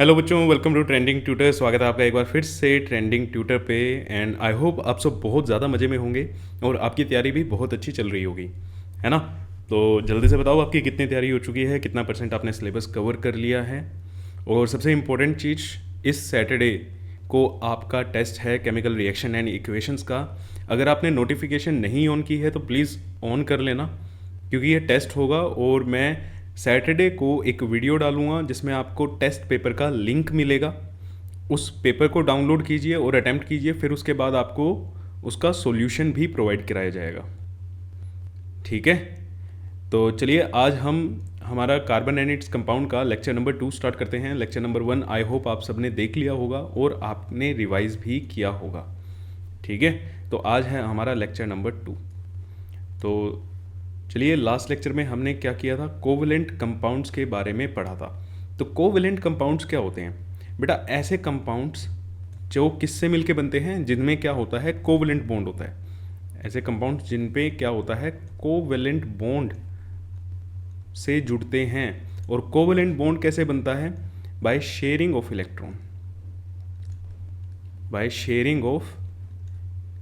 Hello बच्चों, welcome to trending tutor. स्वागत है आपका एक बार फिर से ट्रेंडिंग ट्यूटर पे। एंड आई होप आप सब बहुत ज़्यादा मज़े में होंगे और आपकी तैयारी भी बहुत अच्छी चल रही होगी, है ना। तो जल्दी से बताओ आपकी कितनी तैयारी हो चुकी है, कितना परसेंट आपने सिलेबस कवर कर लिया है। और सबसे इम्पोर्टेंट चीज़, इस सैटरडे को आपका टेस्ट है केमिकल रिएक्शन एंड इक्वेशंस का। अगर आपने नोटिफिकेशन नहीं ऑन की है तो प्लीज़ ऑन कर लेना, क्योंकि ये टेस्ट होगा और मैं सैटरडे को एक वीडियो डालूंगा जिसमें आपको टेस्ट पेपर का लिंक मिलेगा। उस पेपर को डाउनलोड कीजिए और अटैम्प्ट कीजिए, फिर उसके बाद आपको उसका सॉल्यूशन भी प्रोवाइड कराया जाएगा। ठीक है, तो चलिए आज हम हमारा कार्बन एंड इट्स कंपाउंड का लेक्चर नंबर 2 स्टार्ट करते हैं। लेक्चर नंबर 1 आई होप आप सबने देख लिया होगा और आपने रिवाइज भी किया होगा। ठीक है, तो आज है हमारा लेक्चर नंबर 2। तो चलिए, लास्ट लेक्चर में हमने क्या किया था, कोवेलेंट कंपाउंड्स के बारे में पढ़ा था। तो कोवेलेंट कंपाउंड्स क्या होते हैं बेटा? ऐसे कंपाउंड्स जो किससे मिलके बनते हैं, जिनमें क्या होता है, कोवेलेंट बॉन्ड होता है। ऐसे कंपाउंड्स जिन पे क्या होता है, कोवेलेंट बॉन्ड से जुड़ते हैं। और कोवेलेंट बॉन्ड कैसे बनता है? By sharing of electron, by sharing of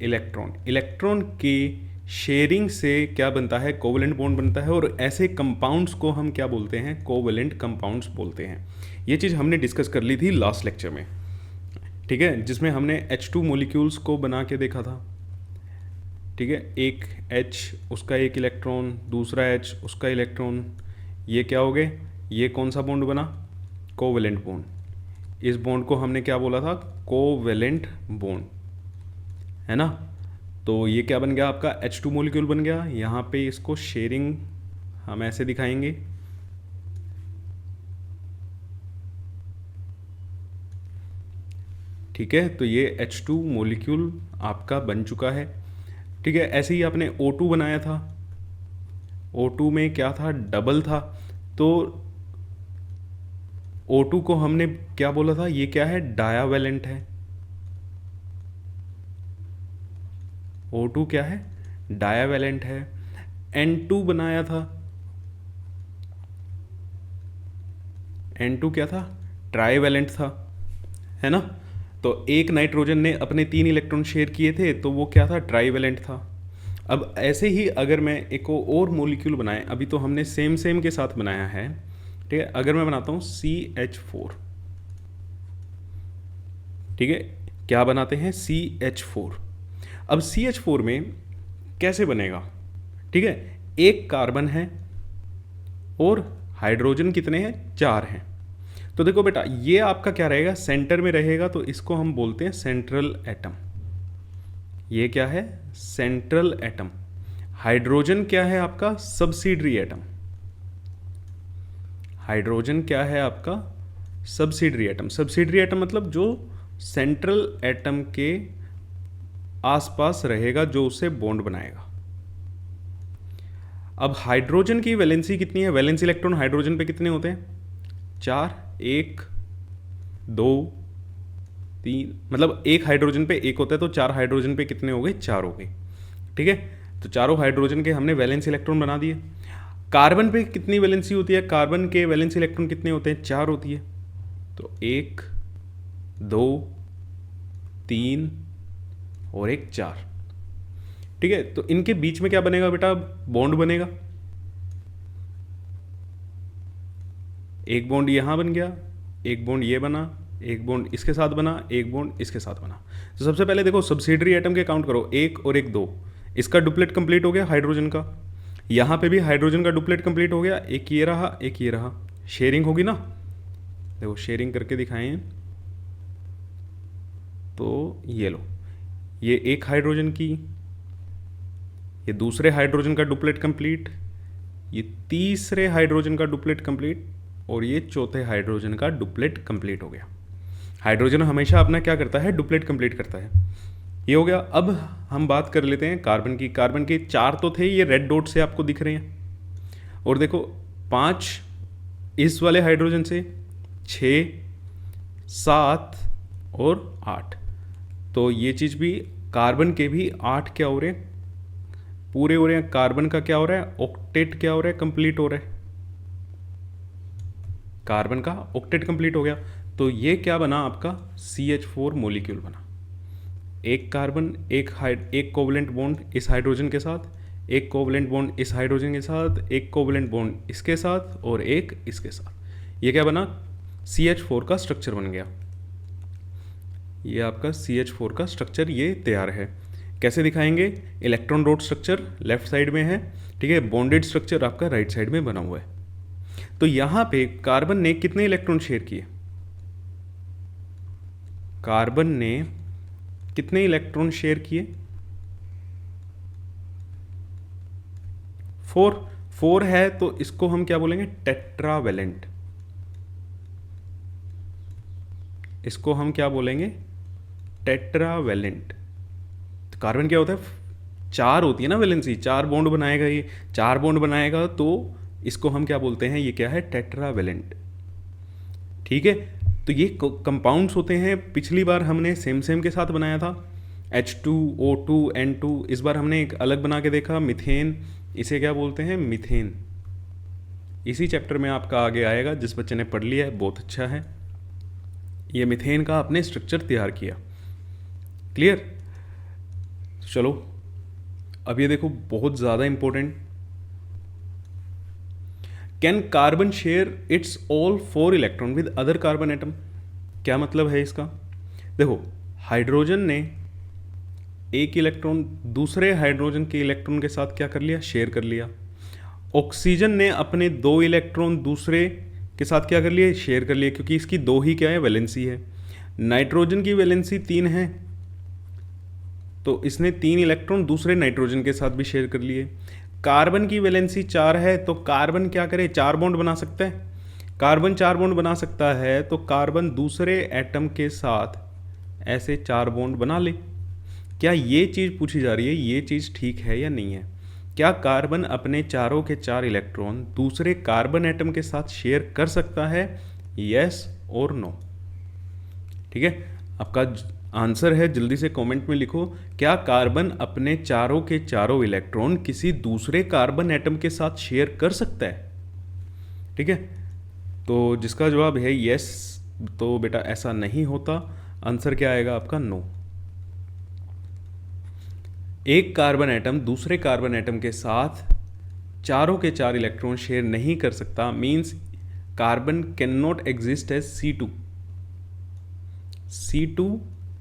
electron. Electron की शेयरिंग से क्या बनता है, कोवेलेंट बॉन्ड बनता है। और ऐसे कंपाउंड्स को हम क्या बोलते हैं, कोवेलेंट कंपाउंड्स बोलते हैं। ये चीज़ हमने डिस्कस कर ली थी लास्ट लेक्चर में, ठीक है, जिसमें हमने H2 मॉलिक्यूल्स को बना के देखा था। ठीक है, एक H उसका एक इलेक्ट्रॉन, दूसरा H उसका इलेक्ट्रॉन, ये क्या हो गए, ये कौन सा बॉन्ड बना, कोवेलेंट बॉन्ड। इस बॉन्ड को हमने क्या बोला था, कोवेलेंट बॉन्ड, है ना। तो ये क्या बन गया आपका, H2 मॉलिक्यूल बन गया। यहाँ पे इसको शेयरिंग हम ऐसे दिखाएंगे, ठीक है। तो ये H2 मॉलिक्यूल आपका बन चुका है। ठीक है, ऐसे ही आपने O2 बनाया था। O2 में क्या था, डबल था। तो O2 को हमने क्या बोला था, ये क्या है, डायावेलेंट है। O2 क्या है, डायावेलेंट है। N2 बनाया था, N2 क्या था, ट्राईवेलेंट था, है ना। तो एक नाइट्रोजन ने अपने 3 इलेक्ट्रॉन शेयर किए थे, तो वो क्या था, ट्राईवेलेंट था। अब ऐसे ही अगर मैं एक और मॉलिक्यूल बनाए, अभी तो हमने सेम के साथ बनाया है, ठीक है। अगर मैं बनाता हूँ CH4, ठीक है, क्या बनाते हैं, CH4। अब CH4 में कैसे बनेगा, ठीक है, एक कार्बन है और हाइड्रोजन कितने हैं, 4 हैं। तो देखो बेटा, ये आपका क्या रहेगा, सेंटर में रहेगा, तो इसको हम बोलते हैं सेंट्रल एटम। ये क्या है, सेंट्रल एटम। हाइड्रोजन क्या है आपका, सब्सिडरी एटम। हाइड्रोजन क्या है आपका, सब्सिडरी एटम। सब्सिडरी एटम मतलब जो सेंट्रल एटम के आसपास रहेगा, जो उसे बॉन्ड बनाएगा। अब हाइड्रोजन की वैलेंसी कितनी है, वैलेंस इलेक्ट्रॉन हाइड्रोजन पे कितने होते हैं, 4, 1, 2, 3, मतलब एक हाइड्रोजन पे एक होता है, तो 4 हाइड्रोजन पे कितने हो गए, 4 हो गए। ठीक है, तो चारों हाइड्रोजन के हमने वैलेंस इलेक्ट्रॉन बना दिए। कार्बन पे कितनी वैलेंसी होती है, कार्बन के वैलेंस इलेक्ट्रॉन कितने होते हैं, 4 होती है। तो 1, 2, 3 और 1, 4। ठीक है, तो इनके बीच में क्या बनेगा बेटा, बॉन्ड बनेगा। एक बॉन्ड यहां बन गया, एक बॉन्ड ये बना, एक बॉन्ड इसके साथ बना, एक बॉन्ड इसके साथ बना। तो सबसे पहले देखो, सब्सिडरी एटम के काउंट करो, 1 और 1, 2। इसका डुप्लेट कंप्लीट हो गया हाइड्रोजन का। यहाँ पे भी हाइड्रोजन का डुप्लेट कंप्लीट हो गया, एक ये रहा, एक ये रहा। शेयरिंग होगी ना, देखो शेयरिंग करके दिखाएं। तो ये लो, ये एक हाइड्रोजन की, ये दूसरे हाइड्रोजन का डुप्लेट कंप्लीट, ये तीसरे हाइड्रोजन का डुप्लेट कंप्लीट, और ये चौथे हाइड्रोजन का डुप्लेट कंप्लीट हो गया। हाइड्रोजन हमेशा अपना क्या करता है, डुप्लेट कंप्लीट करता है। ये हो गया। अब हम बात कर लेते हैं कार्बन की। कार्बन के 4 तो थे, ये रेड डॉट से आपको दिख रहे हैं। और देखो 5 इस वाले हाइड्रोजन से, 6, 7 और 8। तो ये चीज़ भी, कार्बन के भी 8 क्या हो रहे हैं, पूरे हो रहे हैं। कार्बन का क्या हो रहा है, ऑक्टेट क्या हो रहा है, कंप्लीट हो रहा है। कार्बन का ऑक्टेट कंप्लीट हो गया। तो ये क्या बना आपका CH4 मॉलिक्यूल बना। एक कार्बन, एक कोवलेंट बॉन्ड इस हाइड्रोजन के साथ, एक कोवलेंट बॉन्ड इस हाइड्रोजन के साथ, एक कोवलेंट बॉन्ड इसके साथ और एक इसके साथ। ये क्या बना, CH4 का स्ट्रक्चर बन गया। ये आपका CH4 का स्ट्रक्चर ये तैयार है। कैसे दिखाएंगे, electron dot structure left side में है, ठीक है, बॉन्डेड स्ट्रक्चर आपका राइट साइड में बना हुआ है। तो यहां पे कार्बन ने कितने इलेक्ट्रॉन शेयर किए, कार्बन ने कितने इलेक्ट्रॉन शेयर किए, 4 है, तो इसको हम क्या बोलेंगे, टेट्रावेलेंट। इसको हम क्या बोलेंगे, टेट्रावेलेंट। तो कार्बन क्या होता है, 4 होती है ना वैलेंसी, 4 बॉन्ड बनाएगा, ये 4 बॉन्ड बनाएगा, तो इसको हम क्या बोलते हैं, ये क्या है, टेट्रावेलेंट। ठीक है, तो ये कंपाउंड्स होते हैं। पिछली बार हमने सेम के साथ बनाया था, H2O2 N2। इस बार हमने एक अलग बना के देखा, मिथेन। इसे क्या बोलते हैं, मिथेन। इसी चैप्टर में आपका आगे आएगा, जिस बच्चे ने पढ़ लिया है बहुत अच्छा है। ये मिथेन का आपने स्ट्रक्चर तैयार किया। क्लियर। चलो अब ये देखो, बहुत ज़्यादा important, can carbon share its all 4 electron with other carbon atom. क्या मतलब है इसका, देखो हाइड्रोजन ने एक इलेक्ट्रॉन दूसरे हाइड्रोजन के इलेक्ट्रॉन के साथ क्या कर लिया, शेयर कर लिया। ऑक्सीजन ने अपने 2 इलेक्ट्रॉन दूसरे के साथ क्या कर लिए, शेयर कर लिए, क्योंकि इसकी 2 ही क्या है, वैलेंसी है। नाइट्रोजन की वैलेंसी 3 है, तो इसने 3 इलेक्ट्रॉन दूसरे नाइट्रोजन के साथ भी शेयर कर लिए। कार्बन की वैलेंसी 4 है, तो कार्बन क्या करे, 4 बॉन्ड बना सकता है। कार्बन 4 बॉन्ड बना सकता है, तो कार्बन दूसरे एटम के साथ ऐसे 4 बॉन्ड बना ले। क्या ये चीज़ पूछी जा रही है, ये चीज़ ठीक है या नहीं है, क्या कार्बन अपने चारों के 4 इलेक्ट्रॉन दूसरे कार्बन एटम के साथ शेयर कर सकता है, यस और नो। ठीक है, आपका आंसर है, जल्दी से कमेंट में लिखो, क्या कार्बन अपने चारों के चारों इलेक्ट्रॉन किसी दूसरे कार्बन एटम के साथ शेयर कर सकता है। ठीक है, तो जिसका जवाब है यस, तो बेटा ऐसा नहीं होता, आंसर क्या आएगा आपका, नो। एक कार्बन एटम दूसरे कार्बन एटम के साथ चारों के 4 इलेक्ट्रॉन शेयर नहीं कर सकता, means carbon can not exist as C2। C2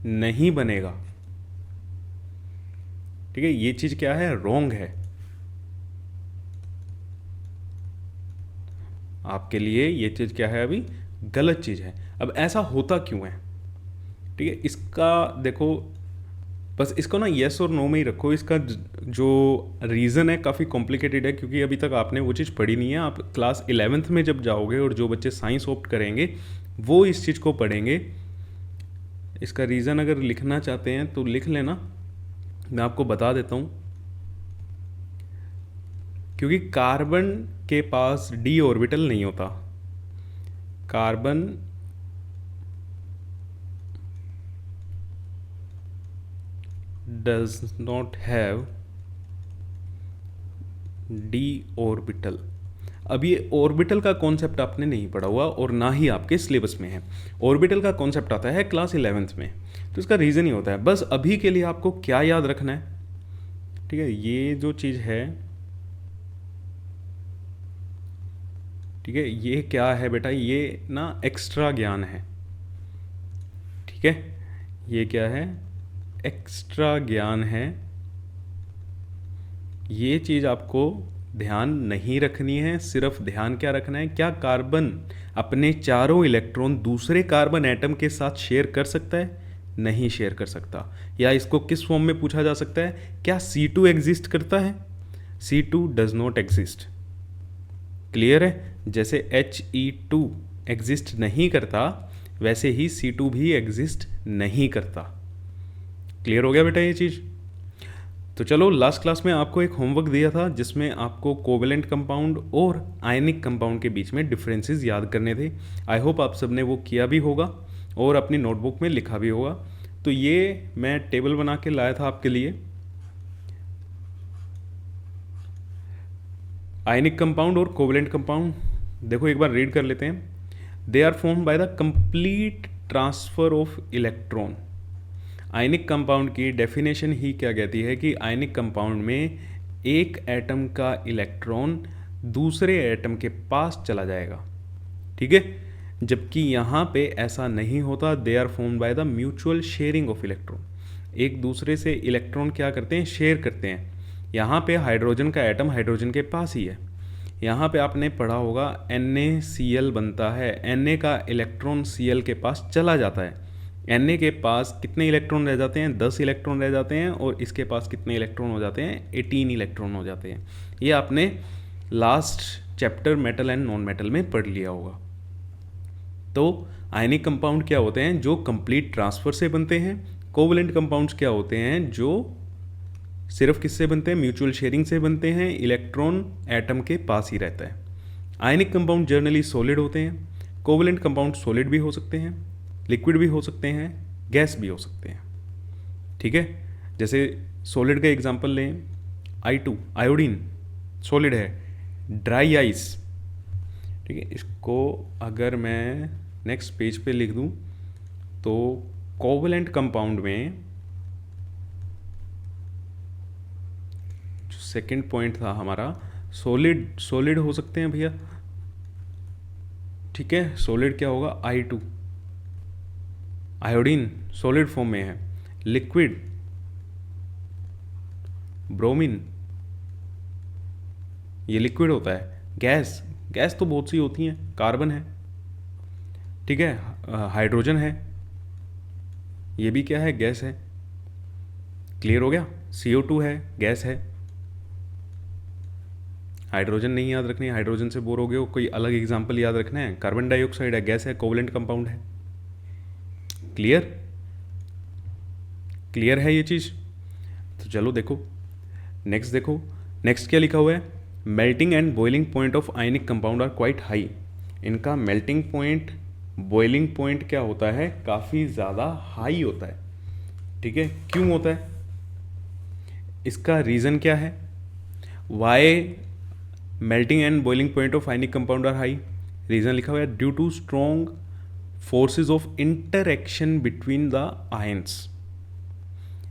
नहीं बनेगा। ठीक है, ये चीज क्या है, रॉन्ग है आपके लिए, ये चीज क्या है, अभी गलत चीज है। अब ऐसा होता क्यों है, ठीक है, इसका देखो, बस इसको ना यस और नो में ही रखो। इसका जो रीज़न है काफ़ी कॉम्प्लिकेटेड है, क्योंकि अभी तक आपने वो चीज़ पढ़ी नहीं है। आप क्लास 11th में जब जाओगे, और जो बच्चे साइंस ऑप्ट करेंगे वो इस चीज़ को पढ़ेंगे। इसका रीज़न अगर लिखना चाहते हैं तो लिख लेना, मैं आपको बता देता हूँ। क्योंकि कार्बन के पास d ऑर्बिटल नहीं होता, carbon does not have d orbital. अब ये ऑर्बिटल का कॉन्सेप्ट आपने नहीं पढ़ा हुआ, और ना ही आपके सिलेबस में है। ऑर्बिटल का कॉन्सेप्ट आता है क्लास 11th में, तो इसका रीज़न ही होता है। बस अभी के लिए आपको क्या याद रखना है, ठीक है, ये जो चीज़ है, ठीक है, ये क्या है बेटा, ये ना एक्स्ट्रा ज्ञान है। ठीक है, ये क्या है, एक्स्ट्रा ज्ञान है। ये चीज़ आपको ध्यान नहीं रखनी है, सिर्फ ध्यान क्या रखना है, क्या कार्बन अपने चारों इलेक्ट्रॉन दूसरे कार्बन एटम के साथ शेयर कर सकता है, नहीं शेयर कर सकता। या इसको किस फॉर्म में पूछा जा सकता है, क्या C2 एग्जिस्ट करता है, C2 does not exist. Clear है, जैसे He2 एग्जिस्ट नहीं करता, वैसे ही C2 भी एग्जिस्ट नहीं करता। क्लियर हो गया बेटा ये चीज़। तो चलो, लास्ट क्लास में आपको एक होमवर्क दिया था, जिसमें आपको कोवेलेंट कंपाउंड और आयनिक कंपाउंड के बीच में डिफरेंसेस याद करने थे। आई होप आप सबने वो किया भी होगा और अपनी नोटबुक में लिखा भी होगा। तो ये मैं टेबल बना के लाया था आपके लिए। आयनिक कंपाउंड और कोवेलेंट कंपाउंड, देखो एक बार रीड कर लेते हैं। They are formed by the complete transfer of electron. Ionic compound की डेफिनेशन ही क्या कहती है कि आयनिक कंपाउंड में एक एटम का इलेक्ट्रॉन दूसरे एटम के पास चला जाएगा, ठीक है, जबकि यहाँ पे ऐसा नहीं होता। They are formed by the mutual sharing of electron. एक दूसरे से इलेक्ट्रॉन क्या करते हैं, शेयर करते हैं। यहाँ पे हाइड्रोजन का एटम हाइड्रोजन के पास ही है। यहाँ पे आपने पढ़ा होगा NaCl बनता है, Na का इलेक्ट्रॉन Cl के पास चला जाता है। Na के पास कितने इलेक्ट्रॉन रह जाते हैं, 10 इलेक्ट्रॉन रह जाते हैं, और इसके पास कितने इलेक्ट्रॉन हो जाते हैं, 18 इलेक्ट्रॉन हो जाते हैं। ये आपने last chapter metal and non metal में पढ़ लिया होगा। तो आयनिक कंपाउंड क्या होते हैं, जो कंप्लीट ट्रांसफर से बनते हैं। कोवलेंट कंपाउंड्स क्या होते हैं, जो सिर्फ किससे बनते हैं, म्यूचुअल शेयरिंग से बनते हैं, इलेक्ट्रॉन एटम के पास ही रहता है। आयनिक कंपाउंड जर्नली सॉलिड होते हैं। कोवलेंट कंपाउंड सॉलिड भी हो सकते हैं, लिक्विड भी हो सकते हैं, गैस भी हो सकते हैं, ठीक है। जैसे सॉलिड का एग्जांपल लें, I2 आयोडीन सॉलिड है, ड्राई आइस, ठीक है। इसको अगर मैं नेक्स्ट पेज पे लिख दूं तो कोवलेंट कंपाउंड में जो सेकंड पॉइंट था हमारा, सॉलिड हो सकते हैं भैया, ठीक है। सॉलिड क्या होगा, I2 आयोडीन सॉलिड फॉर्म में है। लिक्विड ब्रोमीन, ये लिक्विड होता है। गैस तो बहुत सी होती हैं, कार्बन है, ठीक है, हाइड्रोजन है, ये भी क्या है, गैस है। क्लियर हो गया। CO2 है, गैस है। हाइड्रोजन नहीं याद रखनी, हाइड्रोजन से बोर हो गए हो, कोई अलग एग्जांपल याद रखना है। कार्बन डाइऑक्साइड है, गैस है, कोवलेंट कंपाउंड है। क्लियर है ये चीज़। तो चलो देखो नेक्स्ट क्या लिखा हुआ है, melting and boiling point of ionic compound are quite high. इनका मेल्टिंग पॉइंट, बॉइलिंग पॉइंट क्या होता है, काफ़ी ज़्यादा हाई होता है, ठीक है। क्यों होता है, इसका रीज़न क्या है, why melting and boiling point of ionic compound are high. Reason लिखा हुआ है, due to strong forces of interaction between the ions,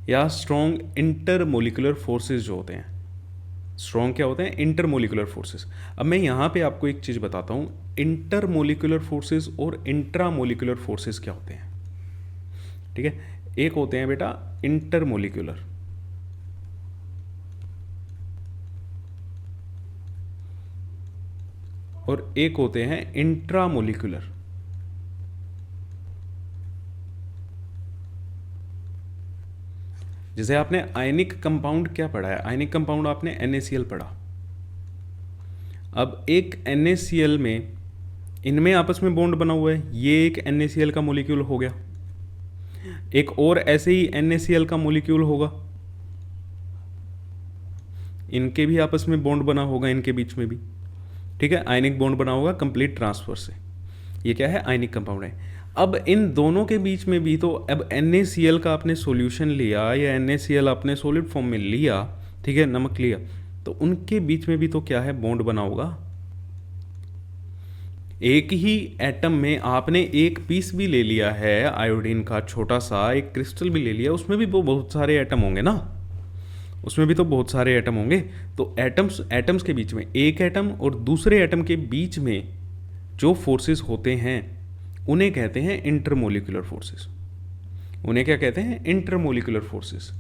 या स्ट्रॉन्ग इंटरमोलिकुलर फोर्सेज जो होते हैं। स्ट्रॉन्ग क्या होते हैं, इंटरमोलिकुलर फोर्सेस। अब मैं यहाँ पे आपको एक चीज़ बताता हूँ, इंटरमोलिकुलर फोर्सेस और इंट्रामोलिकुलर फोर्सेस क्या होते हैं, ठीक है। एक होते हैं बेटा इंटरमोलिकुलर, और एक होते हैं इंट्रामोलिकुलर। जैसे आपने आयनिक कंपाउंड क्या पढ़ा है, आयनिक कंपाउंड आपने NaCl पढ़ा। अब एक NaCl में, इनमें आपस में बॉन्ड बना हुआ है, ये एक NaCl का मॉलिक्यूल हो गया, एक और ऐसे ही NaCl का मॉलिक्यूल होगा, इनके भी आपस में बॉन्ड बना होगा, इनके बीच में भी, ठीक है। आयनिक बॉन्ड बना होगा कंप्लीट ट्रांसफर से। ये क्या है, आयनिक कंपाउंड है। अब इन दोनों के बीच में भी तो अब NaCl का आपने सॉल्यूशन लिया, या NaCl आपने सॉलिड फॉर्म में लिया, ठीक है, नमक लिया, तो उनके बीच में भी तो क्या है, बॉन्ड बना होगा। एक ही एटम में आपने एक पीस भी ले लिया है आयोडीन का, छोटा सा एक क्रिस्टल भी ले लिया, उसमें भी बहुत सारे एटम होंगे ना, उसमें भी तो बहुत सारे एटम होंगे। तो एटम्स के बीच में, एक एटम और दूसरे एटम के बीच में जो फोर्सेस होते हैं उन्हें कहते हैं इंटरमोलिकुलर फोर्सेस। उन्हें क्या कहते हैं, इंटरमोलिकुलर फोर्सेस।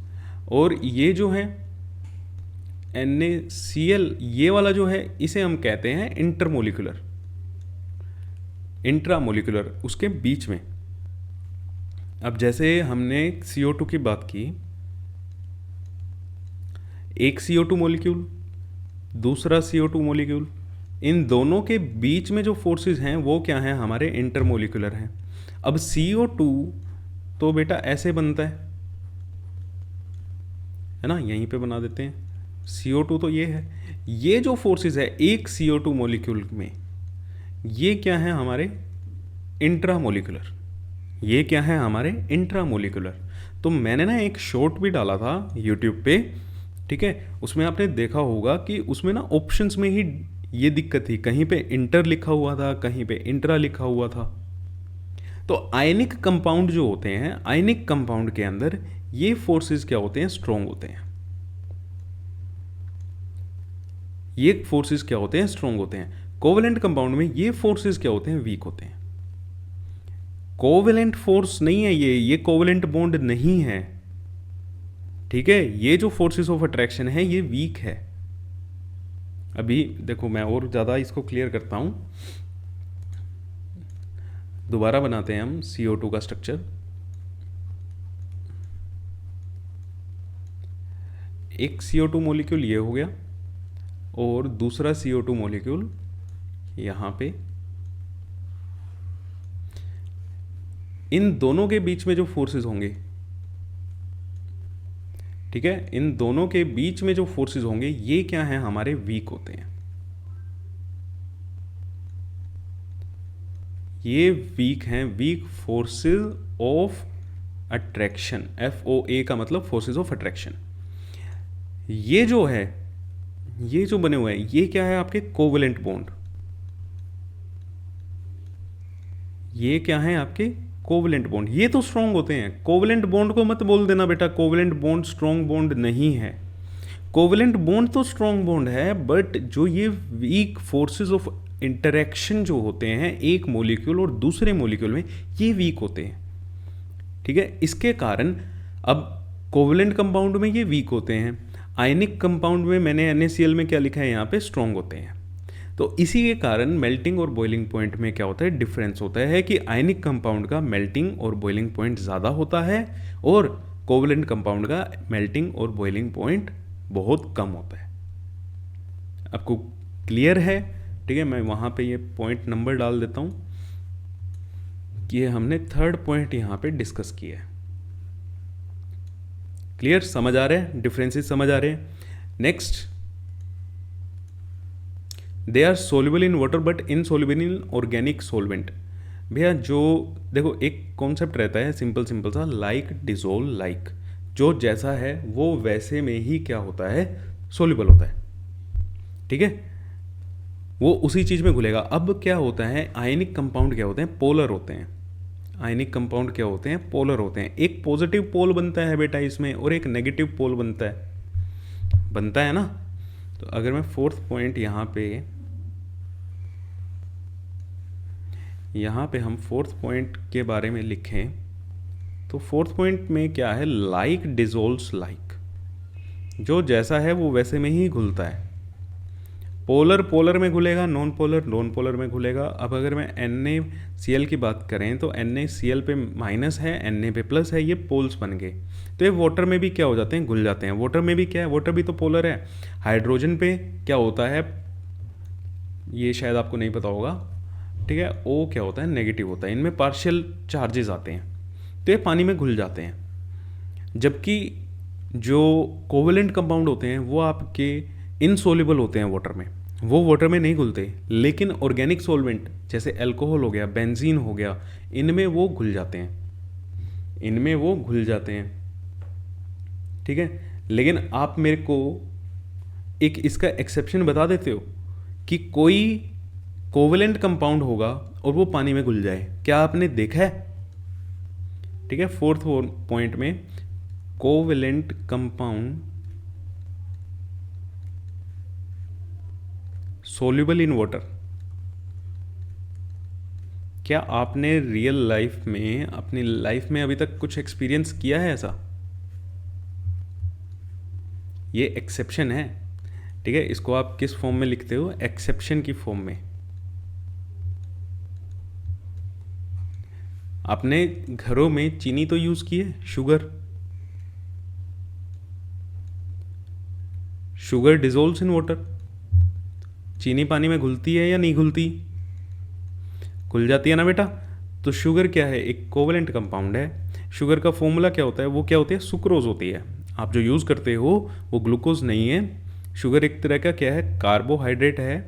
और ये जो है NaCl, ये वाला जो है, इसे हम कहते हैं इंटरमोलिकुलर, इंट्रामोलिकुलर, उसके बीच में। अब जैसे हमने CO2 की बात की, एक CO2 मॉलिक्यूल, दूसरा CO2 मॉलिक्यूल, इन दोनों के बीच में जो फोर्सेस हैं वो क्या हैं, हमारे इंटरमोलिकुलर हैं। अब CO2 तो बेटा ऐसे बनता है ना, यहीं पे बना देते हैं। CO2 तो ये है, ये जो फोर्सेस है एक CO2 मॉलिक्यूल में, ये क्या है, हमारे इंट्रामोलिकुलर। ये क्या है, हमारे इंट्रामोलिकुलर। तो मैंने ना एक शॉर्ट भी डाला था YouTube पे, ठीक है, उसमें आपने देखा होगा कि उसमें ना ऑप्शंस में ही ये दिक्कत थी, कहीं पे इंटर लिखा हुआ था, कहीं पे इंट्रा लिखा हुआ था। तो आयनिक कंपाउंड जो होते हैं, आयनिक कंपाउंड के अंदर ये फोर्सेस क्या होते हैं, स्ट्रॉन्ग होते हैं। ये फोर्सेस क्या होते हैं, स्ट्रॉन्ग होते हैं। कोवेलेंट कंपाउंड में ये फोर्सेस क्या होते हैं, वीक होते हैं। कोवेलेंट फोर्स नहीं है ये कोवेलेंट बॉन्ड नहीं है, ठीक है। ये जो फोर्सेस ऑफ अट्रैक्शन है ये वीक है। अभी देखो मैं और ज़्यादा इसको क्लियर करता हूं, दोबारा बनाते हैं हम CO2 का स्ट्रक्चर। एक CO2 मॉलिक्यूल ये हो गया और दूसरा CO2 मॉलिक्यूल यहाँ पे। इन दोनों के बीच में जो फोर्सेस होंगे, ठीक है, इन दोनों के बीच में जो फोर्सेस होंगे ये क्या हैं, हमारे वीक होते हैं। ये वीक हैं, weak forces of attraction. FOA का मतलब फोर्सेस ऑफ अट्रैक्शन। ये जो है, ये जो बने हुए हैं ये क्या है, आपके कोवेलेंट बॉन्ड। ये क्या है, आपके कोवेलेंट बॉन्ड। ये तो स्ट्रांग होते हैं। कोवेलेंट बॉन्ड को मत बोल देना बेटा कोवेलेंट बॉन्ड स्ट्रांग बॉन्ड नहीं है। कोवेलेंट बॉन्ड तो स्ट्रांग बॉन्ड है, बट जो ये वीक फोर्सेस ऑफ इंटरेक्शन जो होते हैं एक मॉलिक्यूल और दूसरे मॉलिक्यूल में, ये वीक होते हैं, ठीक है। इसके कारण अब कोवेलेंट कंपाउंड में ये वीक होते हैं, आयनिक कंपाउंड में मैंने NaCl में क्या लिखा है यहाँ पे, स्ट्रांग होते हैं। तो इसी के कारण मेल्टिंग और बॉइलिंग पॉइंट में क्या होता है, डिफरेंस होता है कि आयनिक कंपाउंड का मेल्टिंग और बॉइलिंग पॉइंट ज़्यादा होता है और कोवेलेंट कंपाउंड का मेल्टिंग और बॉइलिंग पॉइंट बहुत कम होता है। आपको क्लियर है, ठीक है। मैं वहाँ पे ये पॉइंट नंबर डाल देता हूँ कि हमने थर्ड पॉइंट यहाँ पे डिस्कस किया है। क्लियर, समझ आ रहे हैं, डिफरेंसेस समझ आ रहे हैं। Next, they are soluble in water but insoluble in organic solvent. भैया जो देखो एक कॉन्सेप्ट रहता है सिंपल सा, लाइक डिसोल्व लाइक, जो जैसा है वो वैसे में ही क्या होता है, सोल्युबल होता है, ठीक है, वो उसी चीज़ में घुलेगा। अब क्या होता है, आयनिक कंपाउंड क्या होते हैं, पोलर होते हैं। आयनिक कंपाउंड क्या होते हैं, पोलर होते हैं। एक पॉजिटिव पोल बनता है बेटा इसमें और एक नेगेटिव पोल बनता है ना। तो अगर मैं फोर्थ पॉइंट यहाँ पे हम फोर्थ पॉइंट के बारे में लिखें तो फोर्थ पॉइंट में क्या है, लाइक डिसोल्व्स लाइक, जो जैसा है वो वैसे में ही घुलता है। पोलर पोलर में घुलेगा, नॉन पोलर में घुलेगा। अब अगर मैं NaCl की बात करें तो NaCl पे माइनस है, Na पे प्लस है, ये पोल्स बन गए। तो ये वाटर में भी क्या हो जाते हैं, घुल जाते हैं। वाटर में भी क्या है, वाटर भी तो पोलर है। हाइड्रोजन पे क्या होता है, ये शायद आपको नहीं पता होगा, ठीक है, O क्या होता है, नेगेटिव होता है। इनमें पार्शियल चार्जेस आते हैं तो ये पानी में घुल जाते हैं। जबकि जो कोवेलेंट कंपाउंड होते हैं वो आपके इनसोल्युबल होते हैं वाटर में, वो वाटर में नहीं घुलते। लेकिन ऑर्गेनिक सॉल्वेंट जैसे अल्कोहल हो गया, बेंजीन हो गया, इनमें वो घुल जाते हैं, ठीक है। लेकिन आप मेरे को एक इसका एक्सेप्शन बता देते हो कि कोई कोवेलेंट कंपाउंड होगा और वो पानी में घुल जाए, क्या आपने देखा है, ठीक है। फोर्थ पॉइंट में covalent compound soluble in water, क्या आपने रियल लाइफ में, अपनी लाइफ में अभी तक कुछ एक्सपीरियंस किया है ऐसा? ये एक्सेप्शन है, ठीक है। इसको आप किस फॉर्म में लिखते हो, एक्सेप्शन की फॉर्म में। आपने घरों में चीनी तो यूज की है, शुगर डिसॉल्व्स इन वाटर। चीनी पानी में घुलती है या नहीं घुलती, घुल जाती है ना बेटा। तो शुगर क्या है, एक कोवेलेंट कंपाउंड है। शुगर का फॉर्मूला क्या होता है, वो क्या होती है, सुक्रोज होती है। आप जो यूज़ करते हो वो ग्लूकोज नहीं है। शुगर एक तरह का क्या है, कार्बोहाइड्रेट है।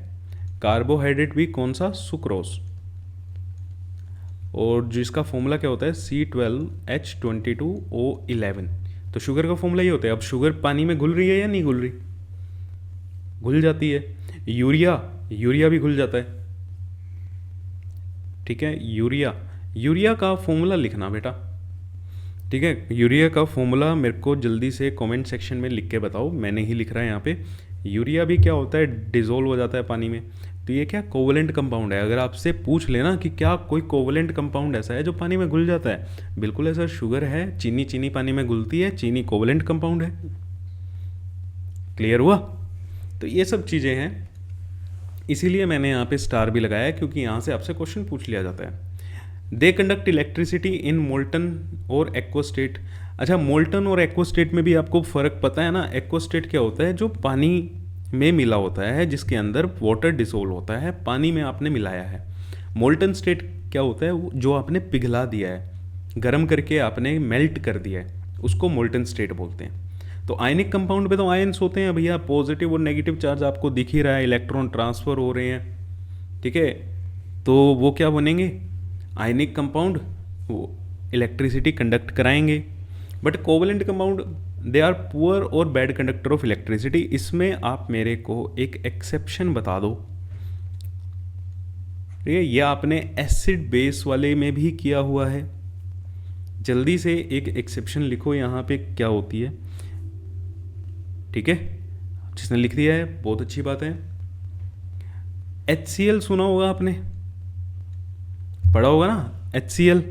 कार्बोहाइड्रेट भी कौन सा, सुक्रोज। और जिसका फॉर्मूला क्या होता है, C12H22O11। तो शुगर का फॉर्मूला ये होता है। अब शुगर पानी में घुल रही है या नहीं घुल रही, घुल जाती है। यूरिया यूरिया भी घुल जाता है। ठीक है, यूरिया, यूरिया का फॉर्मूला लिखना बेटा। ठीक है, यूरिया का फॉर्मूला मेरे को जल्दी से कमेंट सेक्शन में लिख के बताओ, मैंने ही लिख रहा है यहाँ पे। यूरिया भी क्या होता है, डिजोल्व हो जाता है पानी में। तो ये क्या कोवलेंट कंपाउंड है। अगर आपसे पूछ लेना कि क्या कोई कोवलेंट कंपाउंड ऐसा है जो पानी में घुल जाता है, बिल्कुल है सर, शुगर है, चीनी, चीनी पानी में घुलती है, चीनी कोवलेंट कंपाउंड है। क्लियर हुआ? तो ये सब चीज़ें हैं, इसीलिए मैंने यहाँ पे स्टार भी लगाया, क्योंकि यहाँ से आपसे क्वेश्चन पूछ लिया जाता है। They conduct electricity in molten और एक्वास्टेट। अच्छा, मोल्टन और एक्वास्टेट में भी आपको फ़र्क पता है ना। एक्वास्टेट क्या होता है, जो पानी में मिला होता है, जिसके अंदर वाटर डिसोल्व होता है, पानी में आपने मिलाया है। मोल्टन स्टेट क्या होता है, जो आपने पिघला दिया है, गर्म करके आपने मेल्ट कर दिया है, उसको मोल्टन स्टेट बोलते हैं। तो आयनिक कंपाउंड पे तो आयन्स होते हैं भैया, पॉजिटिव और नेगेटिव चार्ज आपको दिख ही रहा है, इलेक्ट्रॉन ट्रांसफ़र हो रहे हैं। ठीक है, तो वो क्या बनेंगे, आयनिक कंपाउंड, वो इलेक्ट्रिसिटी कंडक्ट कराएंगे। But covalent compound, they are poor और बैड कंडक्टर ऑफ इलेक्ट्रिसिटी। इसमें आप मेरे को एक एक्सेप्शन बता दो। ठीक है, ये आपने एसिड बेस वाले में भी किया हुआ है। जल्दी से एक एक्सेप्शन लिखो यहाँ पे क्या होती है। ठीक है, जिसने लिख दिया है बहुत अच्छी बात है। HCl सुना होगा आपने, पढ़ा होगा ना, HCl।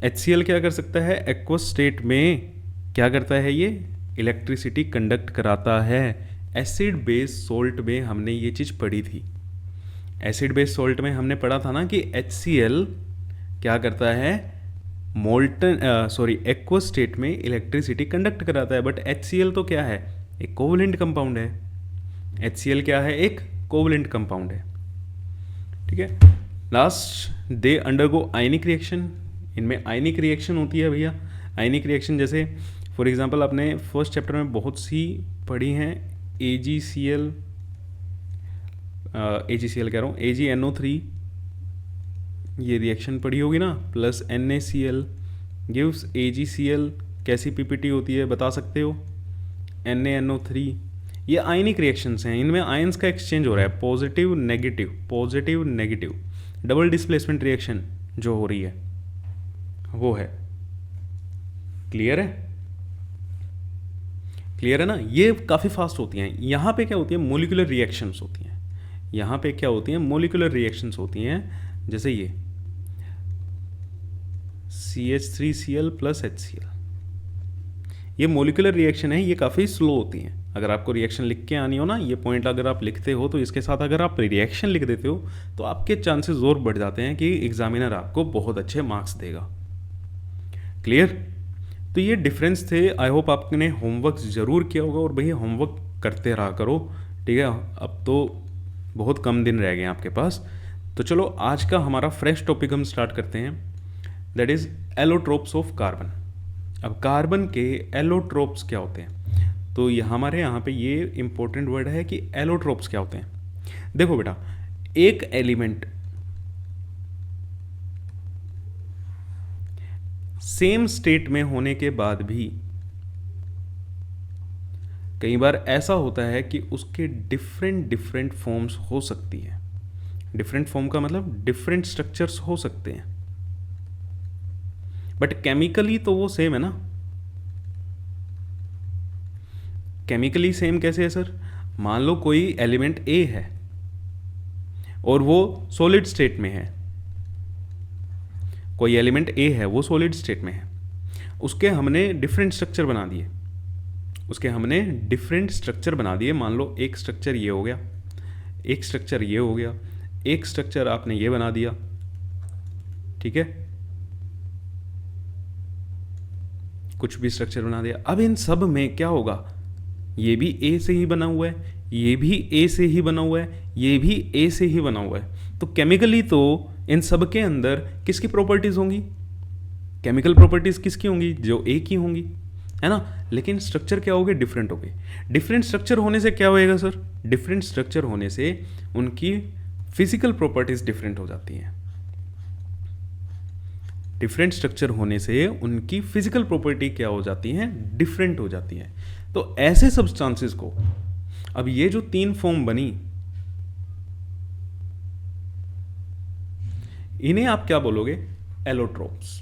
HCl क्या कर सकता है, एक्वस स्टेट में क्या करता है, ये इलेक्ट्रिसिटी कंडक्ट कराता है। एसिड बेस सॉल्ट में हमने ये चीज़ पढ़ी थी। एसिड बेस सॉल्ट में हमने पढ़ा था ना कि HCl क्या करता है, एक्वस स्टेट में इलेक्ट्रिसिटी कंडक्ट कराता है। बट HCl तो क्या है, एक कोवलेंट कंपाउंड है। HCl क्या है, एक कोवलेंट कंपाउंड है। ठीक है, last, they undergo ionic reaction. इनमें आयनिक रिएक्शन होती है भैया। आयनिक रिएक्शन जैसे फॉर एग्जांपल आपने फर्स्ट चैप्टर में बहुत सी पढ़ी हैं, AgCl कह रहा हूँ, AgNO3, ये रिएक्शन पढ़ी होगी ना, प्लस NaCl गिव्स AgCl। कैसी PPT होती है बता सकते हो, NaNO3। ये आयनिक रिएक्शंस हैं, इनमें आयंस का एक्सचेंज हो रहा है, positive negative, positive negative. Double displacement reaction जो हो रही है वो है। क्लियर है? क्लियर है ना। ये काफ़ी फास्ट होती हैं। यहाँ पे क्या होती है, मोलिकुलर रिएक्शंस होती हैं। यहाँ पे क्या होती हैं, मोलिकुलर रिएक्शंस होती हैं। जैसे ये CH3Cl प्लस HCl, ये मोलिकुलर रिएक्शन है, ये काफ़ी स्लो होती हैं। अगर आपको रिएक्शन लिख के आनी हो ना, ये पॉइंट अगर आप लिखते हो तो इसके साथ अगर आप रिएक्शन लिख देते हो तो आपके चांसेस और बढ़ जाते हैं कि एग्जामिनर आपको बहुत अच्छे मार्क्स देगा। क्लियर? तो ये डिफरेंस थे। आई होप आपने होमवर्क ज़रूर किया होगा, और भैया होमवर्क करते रहा करो। ठीक है, अब तो बहुत कम दिन रह गए हैं आपके पास। तो चलो आज का हमारा फ्रेश टॉपिक हम स्टार्ट करते हैं, that is allotropes of carbon. अब कार्बन के एलोट्रोप्स क्या होते हैं, तो ये हमारे यहाँ पे ये इंपॉर्टेंट वर्ड है कि एलोट्रोप्स क्या होते हैं। देखो बेटा, एक एलिमेंट सेम स्टेट में होने के बाद भी कई बार ऐसा होता है कि उसके डिफरेंट फॉर्म्स हो सकती है। डिफरेंट फॉर्म का मतलब डिफरेंट स्ट्रक्चर्स हो सकते हैं, बट केमिकली तो वो सेम है ना। केमिकली सेम कैसे है सर? मान लो कोई एलिमेंट A है और वो सॉलिड स्टेट में है। कोई एलिमेंट A है, वो सॉलिड स्टेट में है, उसके हमने डिफरेंट स्ट्रक्चर बना दिए। मान लो एक स्ट्रक्चर ये हो गया, एक स्ट्रक्चर ये हो गया, एक स्ट्रक्चर आपने ये बना दिया। ठीक है, कुछ भी स्ट्रक्चर बना दिया। अब इन सब में क्या होगा, ये भी A से ही बना हुआ है, ये भी A से ही बना हुआ है, ये भी A से ही बना हुआ है। तो केमिकली तो इन सब के अंदर किसकी प्रॉपर्टीज होंगी, केमिकल प्रॉपर्टीज किसकी होंगी, जो एक ही होंगी, है ना। लेकिन स्ट्रक्चर क्या होंगे, डिफरेंट होंगे। डिफरेंट स्ट्रक्चर होने से क्या होएगा सर, डिफरेंट स्ट्रक्चर होने से उनकी फिजिकल प्रॉपर्टीज डिफरेंट हो जाती हैं। डिफरेंट स्ट्रक्चर होने से उनकी फिजिकल प्रॉपर्टी क्या हो जाती हैं, डिफरेंट हो जाती है। तो ऐसे सब्सटेंसेस को, अब ये जो तीन फॉर्म बनी, इन्हें आप क्या बोलोगे? एलोट्रोप्स।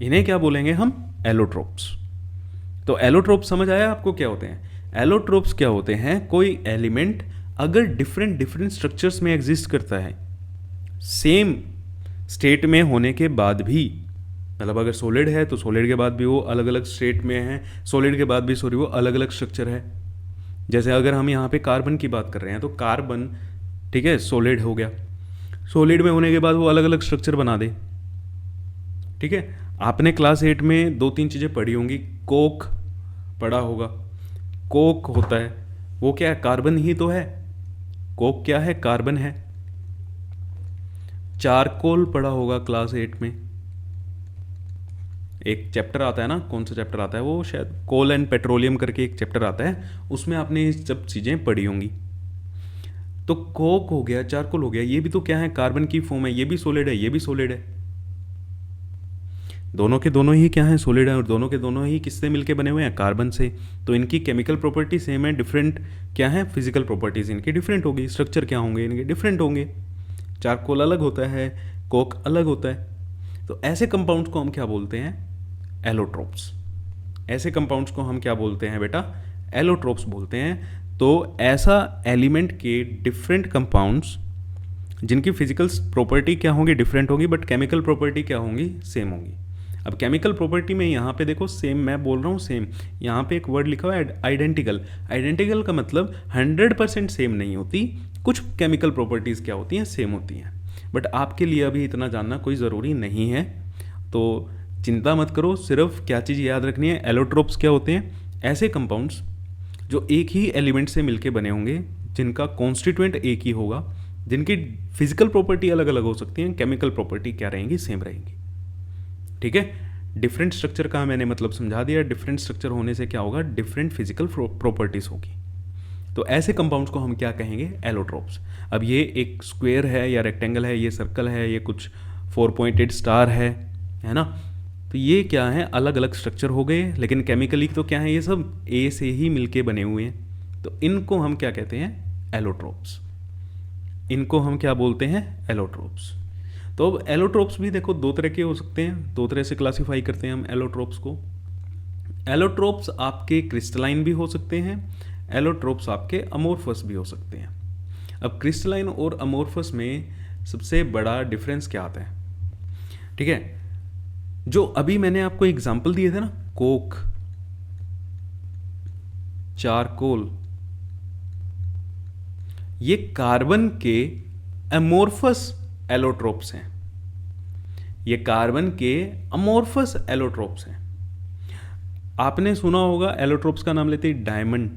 इन्हें क्या बोलेंगे हम? एलोट्रोप्स। तो एलोट्रोप्स समझ आया आपको क्या होते हैं? एलोट्रोप्स क्या होते हैं? कोई एलिमेंट अगर डिफरेंट डिफरेंट स्ट्रक्चर्स में एग्जिस्ट करता है, सेम स्टेट में होने के बाद भी, मतलब अगर सॉलिड है तो सॉलिड के बाद भी वो अलग अलग स्टेट में है, सॉलिड के बाद भी सॉरी वो अलग अलग स्ट्रक्चर है। जैसे अगर हम यहाँ पे कार्बन की बात कर रहे हैं तो कार्बन, ठीक है, सॉलिड हो गया, सॉलिड में होने के बाद वो अलग अलग स्ट्रक्चर बना दे। ठीक है, आपने क्लास 8 में 2-3 चीज़ें पढ़ी होंगी। कोक पढ़ा होगा। कोक होता है वो क्या है? कार्बन ही तो है। कोक क्या है? कार्बन है। चारकोल पढ़ा होगा क्लास 8 में। एक चैप्टर आता है ना, कौन सा चैप्टर आता है वो, शायद कोल एंड पेट्रोलियम करके एक चैप्टर आता है, उसमें आपने ये सब चीज़ें पढ़ी होंगी। तो कोक हो गया, चारकोल हो गया, ये भी तो क्या है? कार्बन की फॉर्म है। ये भी सॉलिड है, ये भी सॉलिड है। दोनों के दोनों ही क्या है? सॉलिड है। और दोनों के दोनों ही किससे मिलके बने हुए हैं? कार्बन से। तो इनकी केमिकल प्रॉपर्टी सेम है, डिफरेंट क्या है? फिजिकल प्रॉपर्टीज इनकी डिफरेंट होगी, स्ट्रक्चर क्या होंगे इनके? डिफरेंट होंगे। चारकोल अलग होता है, कोक अलग होता है। तो ऐसे कंपाउंड्स को हम क्या बोलते हैं? एलोट्रोप्स। ऐसे कंपाउंड्स को हम क्या बोलते हैं बेटा? एलोट्रोप्स बोलते हैं। तो ऐसा एलिमेंट के डिफरेंट कंपाउंड्स जिनकी फिजिकल प्रॉपर्टी क्या होंगी? डिफरेंट होगी, बट केमिकल प्रॉपर्टी क्या होंगी? सेम होंगी। अब केमिकल प्रॉपर्टी में यहाँ पे देखो, सेम मैं बोल रहा हूँ सेम, यहाँ पे एक वर्ड लिखा हुआ है आइडेंटिकल। आइडेंटिकल का मतलब 100% सेम नहीं होती, कुछ केमिकल प्रॉपर्टीज़ क्या होती हैं? सेम होती हैं। बट आपके लिए अभी इतना जानना कोई ज़रूरी नहीं है, तो चिंता मत करो। सिर्फ क्या चीज़ याद रखनी है? एलोट्रोप्स क्या होते हैं? ऐसे कंपाउंड्स जो एक ही एलिमेंट से मिलके बने होंगे, जिनका कॉन्स्टिट्यूएंट एक ही होगा, जिनकी फिजिकल प्रॉपर्टी अलग अलग हो सकती हैं, केमिकल प्रॉपर्टी क्या रहेंगी? सेम रहेंगी। ठीक है, डिफरेंट स्ट्रक्चर का मैंने मतलब समझा दिया। डिफरेंट स्ट्रक्चर होने से क्या होगा? डिफरेंट फिजिकल प्रॉपर्टीज होगी। तो ऐसे कंपाउंड्स को हम क्या कहेंगे? एलोट्रोप्स। अब ये एक स्क्वायर है या रेक्टेंगल है, ये सर्कल है, ये कुछ 4 पॉइंटेड स्टार है ना? तो ये क्या है? अलग अलग स्ट्रक्चर हो गए, लेकिन केमिकली तो क्या है? ये सब ए से ही मिलके बने हुए हैं। तो इनको हम क्या कहते हैं? एलोट्रोप्स। इनको हम क्या बोलते हैं? एलोट्रोप्स। तो अब एलोट्रोप्स भी देखो दो तरह के हो सकते हैं, दो तरह से क्लासिफाई करते हैं हम एलोट्रोप्स को। एलोट्रोप्स आपके क्रिस्टलाइन भी हो सकते हैं, एलोट्रोप्स आपके अमोर्फस भी हो सकते हैं। अब क्रिस्टलाइन और अमोर्फस में सबसे बड़ा डिफरेंस क्या आता है? ठीक है, जो अभी मैंने आपको एग्जांपल दिए थे ना, कोक, चारकोल, ये कार्बन के अमोर्फस एलोट्रोप्स हैं। ये कार्बन के अमोर्फस एलोट्रोप्स हैं। आपने सुना होगा एलोट्रोप्स का नाम लेते ही डायमंड,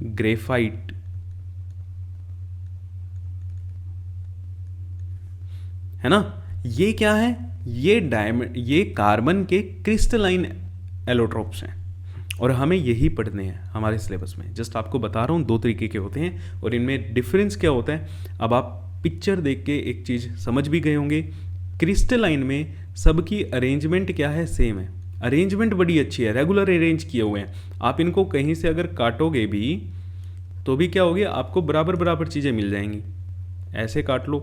ग्रेफाइट, है ना? ये क्या है? ये डायमंड, ये कार्बन के क्रिस्टलाइन एलोट्रोप्स हैं और हमें यही पढ़ने हैं हमारे सिलेबस में। जस्ट आपको बता रहा हूँ, दो तरीके के होते हैं और इनमें डिफरेंस क्या होता है। अब आप पिक्चर देख के एक चीज़ समझ भी गए होंगे, क्रिस्टलाइन में सबकी अरेंजमेंट क्या है? सेम है। अरेंजमेंट बड़ी अच्छी है, रेगुलर अरेंज किए हुए हैं। आप इनको कहीं से अगर काटोगे भी तो भी क्या होगी? आपको बराबर बराबर चीज़ें मिल जाएंगी। ऐसे काट लो,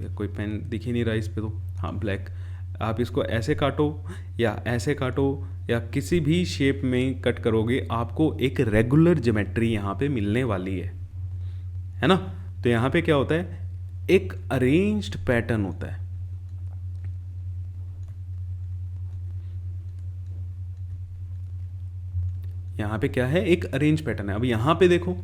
कोई पेन दिख ही नहीं रहा इस पे तो, हाँ ब्लैक, आप इसको ऐसे काटो या ऐसे काटो या किसी भी शेप में कट करोगे, आपको एक रेगुलर ज्योमेट्री यहाँ पे मिलने वाली है ना? तो यहाँ पे क्या होता है? एक अरेंज्ड पैटर्न होता है। यहाँ पे क्या है? एक अरेंज पैटर्न है। अब यहाँ पे देखो,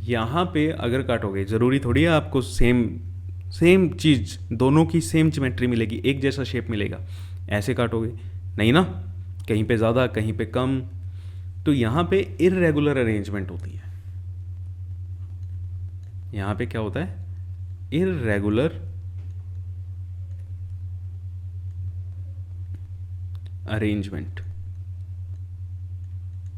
यहाँ पे अगर काटोगे, ज़रूरी थोड़ी है आपको सेम चीज़, दोनों की सेम ज्योमेट्री मिलेगी, एक जैसा शेप मिलेगा। ऐसे काटोगे नहीं ना, कहीं पे ज़्यादा कहीं पे कम। तो यहाँ पे इर्रेगुलर अरेंजमेंट होती है। यहाँ पे क्या होता है? Irregular arrangement.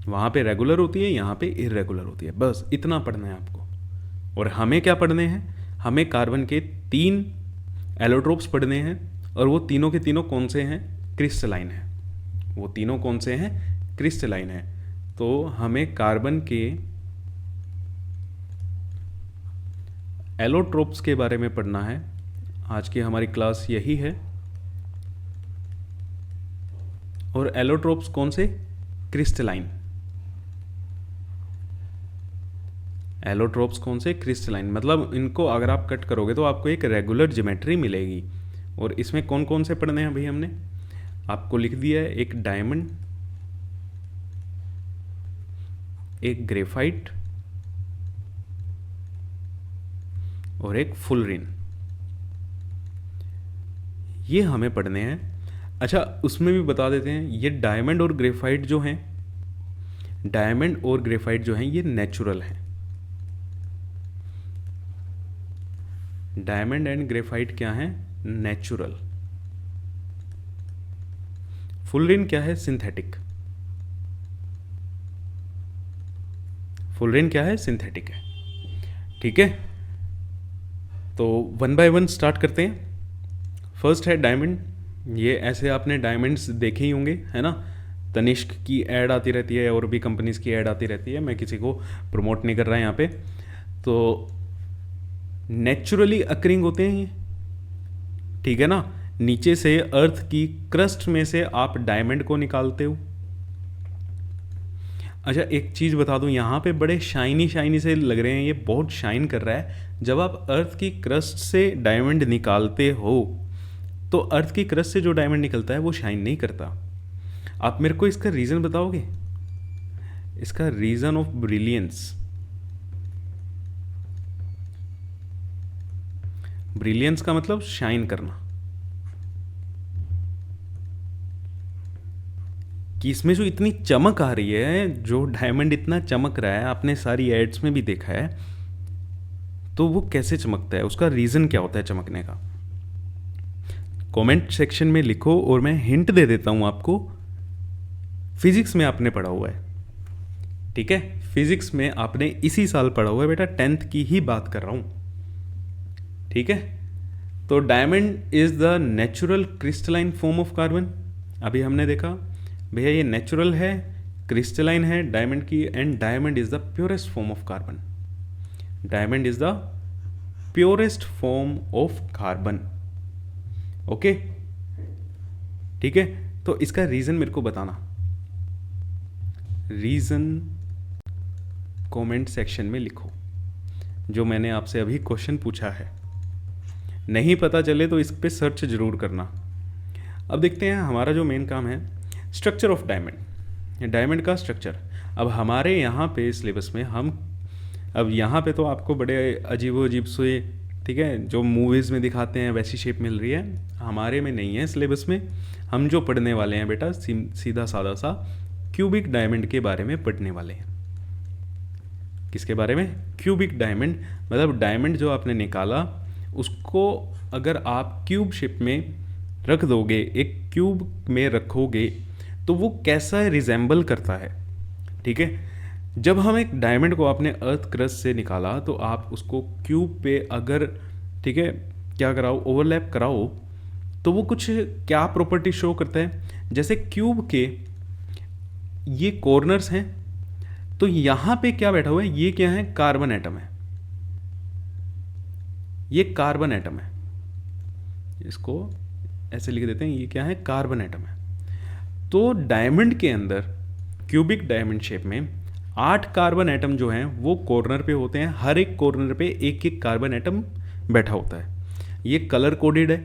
वहाँ पे रेगुलर होती है, यहाँ पे इर्रेगुलर होती है। बस इतना पढ़ना है आपको। और हमें क्या पढ़ने हैं? हमें कार्बन के 3 एलोट्रोप्स पढ़ने हैं और वो तीनों के तीनों कौन से हैं? क्रिस्टलाइन है। वो तीनों कौन से हैं? क्रिस्टलाइन है। तो हमें कार्बन के एलोट्रोप्स के बारे में पढ़ना है। आज की हमारी क्लास यही है। और एलोट्रोप्स कौन से? क्रिस्टलाइन। एलोट्रोप्स कौन से? क्रिस्टलाइन। मतलब इनको अगर आप कट करोगे तो आपको एक रेगुलर ज्योमेट्री मिलेगी। और इसमें कौन कौन से पढ़ने हैं भाई? हमने आपको लिख दिया है एक डायमंड, एक ग्रेफाइट और एक फुलरिन। ये हमें पढ़ने हैं। अच्छा, उसमें भी बता देते हैं, ये डायमंड और ग्रेफाइट जो हैं, डायमंड और ग्रेफाइट जो हैं ये नेचुरल हैं। डायमंड एंड ग्रेफाइट क्या है? नेचुरल। फुलरिन क्या है? सिंथेटिक। फुलरिन क्या है? सिंथेटिक है। ठीक है, तो वन बाय वन स्टार्ट करते हैं। फर्स्ट है डायमंड। ये ऐसे आपने डायमंड्स देखे ही होंगे, है ना? तनिष्क की ऐड आती रहती है और भी कंपनीज की ऐड आती रहती है। मैं किसी को प्रमोट नहीं कर रहा यहाँ पे। तो नेचुरली अकरिंग होते हैं ये, ठीक है ना? नीचे से अर्थ की क्रस्ट में से आप डायमंड को निकालते हो। अच्छा, एक चीज़ बता दूं, यहाँ पे बड़े शाइनी शाइनी से लग रहे हैं, ये बहुत शाइन कर रहा है। जब आप अर्थ की क्रस्ट से डायमंड निकालते हो तो अर्थ की क्रस्ट से जो डायमंड निकलता है वो शाइन नहीं करता। आप मेरे को इसका रीज़न बताओगे? इसका रीज़न ऑफ ब्रिलियंस। ब्रिलियंस का मतलब शाइन करना, कि इसमें जो इतनी चमक आ रही है, जो डायमंड इतना चमक रहा है, आपने सारी एड्स में भी देखा है, तो वो कैसे चमकता है? उसका रीज़न क्या होता है चमकने का? कमेंट सेक्शन में लिखो और मैं हिंट दे देता हूं आपको। फिजिक्स में आपने पढ़ा हुआ है, ठीक है? फिजिक्स में आपने इसी साल पढ़ा हुआ है बेटा, 10th की ही बात कर रहा हूं, ठीक है? तो diamond is the natural crystalline form of carbon. अभी हमने देखा भैया ये नेचुरल है, क्रिस्टलाइन है डायमंड की, and diamond is the purest form of carbon. Diamond is the purest form of carbon. Okay, ठीक है? तो इसका रीजन मेरे को बताना। रीजन कमेंट सेक्शन में लिखो, जो मैंने आपसे अभी क्वेश्चन पूछा है। नहीं पता चले तो इस पे सर्च जरूर करना। अब देखते हैं हमारा जो मेन काम है, स्ट्रक्चर ऑफ डायमंड। डायमंड का स्ट्रक्चर। अब हमारे यहाँ पे सिलेबस में अब यहाँ पे तो आपको बड़े अजीब अजीब से, ठीक है, जो मूवीज़ में दिखाते हैं वैसी शेप मिल रही है। हमारे में नहीं है सिलेबस में। हम जो पढ़ने वाले हैं बेटा, सीधा सादा सा क्यूबिक डायमंड के बारे में पढ़ने वाले हैं। किसके बारे में? Cubic diamond. मतलब डायमंड जो आपने निकाला उसको अगर आप क्यूब शेप में रख दोगे, एक क्यूब में रखोगे, तो वो कैसा रिजेंबल करता है, ठीक है? जब हम एक डायमंड को आपने अर्थ क्रस्ट से निकाला तो आप उसको क्यूब पे अगर, ठीक है, क्या कराओ, ओवरलैप कराओ, तो वो कुछ क्या प्रॉपर्टी शो करता है? जैसे क्यूब के ये कॉर्नर्स हैं, तो यहाँ पे क्या बैठा हुआ है? ये क्या है? कार्बन एटम है। ये कार्बन एटम है। इसको ऐसे लिख देते हैं, ये क्या है? कार्बन एटम है। तो डायमंड के अंदर, क्यूबिक डायमंड शेप में 8 कार्बन एटम जो हैं वो कॉर्नर पे होते हैं। हर एक कॉर्नर पे एक एक कार्बन एटम बैठा होता है। ये कलर कोडेड है,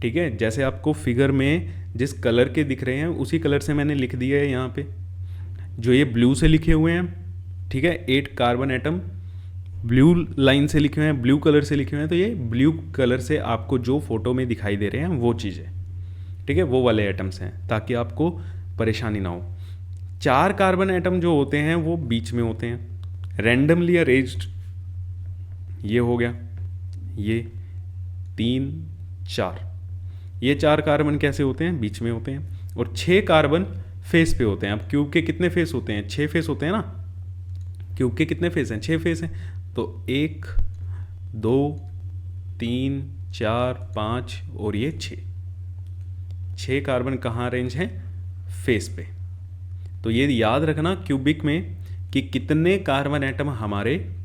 ठीक है? जैसे आपको फिगर में जिस कलर के दिख रहे हैं उसी कलर से मैंने लिख दिया है यहाँ पे। जो ये ब्लू से लिखे हुए हैं, ठीक है, 8 कार्बन एटम ब्लू लाइन से लिखे हुए हैं, ब्लू कलर से लिखे हुए हैं, तो ये ब्लू कलर से आपको जो फोटो में दिखाई दे रहे हैं वो चीज़ है, ठीक है? वो वाले एटम्स हैं, ताकि आपको परेशानी ना हो। 4 कार्बन एटम जो होते हैं वो बीच में होते हैं, रैंडमली अरेंज्ड। ये हो गया, ये 3 4, ये 4 कार्बन कैसे होते हैं? बीच में होते हैं। और 6 कार्बन फेस पे होते हैं। अब क्यूब के कितने फेस होते हैं? 6 फेस होते हैं ना। क्यूब के कितने फेस हैं? 6 फेस हैं। तो 1 2 3 4 5 और ये 6 कार्बन कहाँ अरेंज हैं? फेस पे। तो ये याद रखना क्यूबिक में कि कितने कार्बन एटम हमारे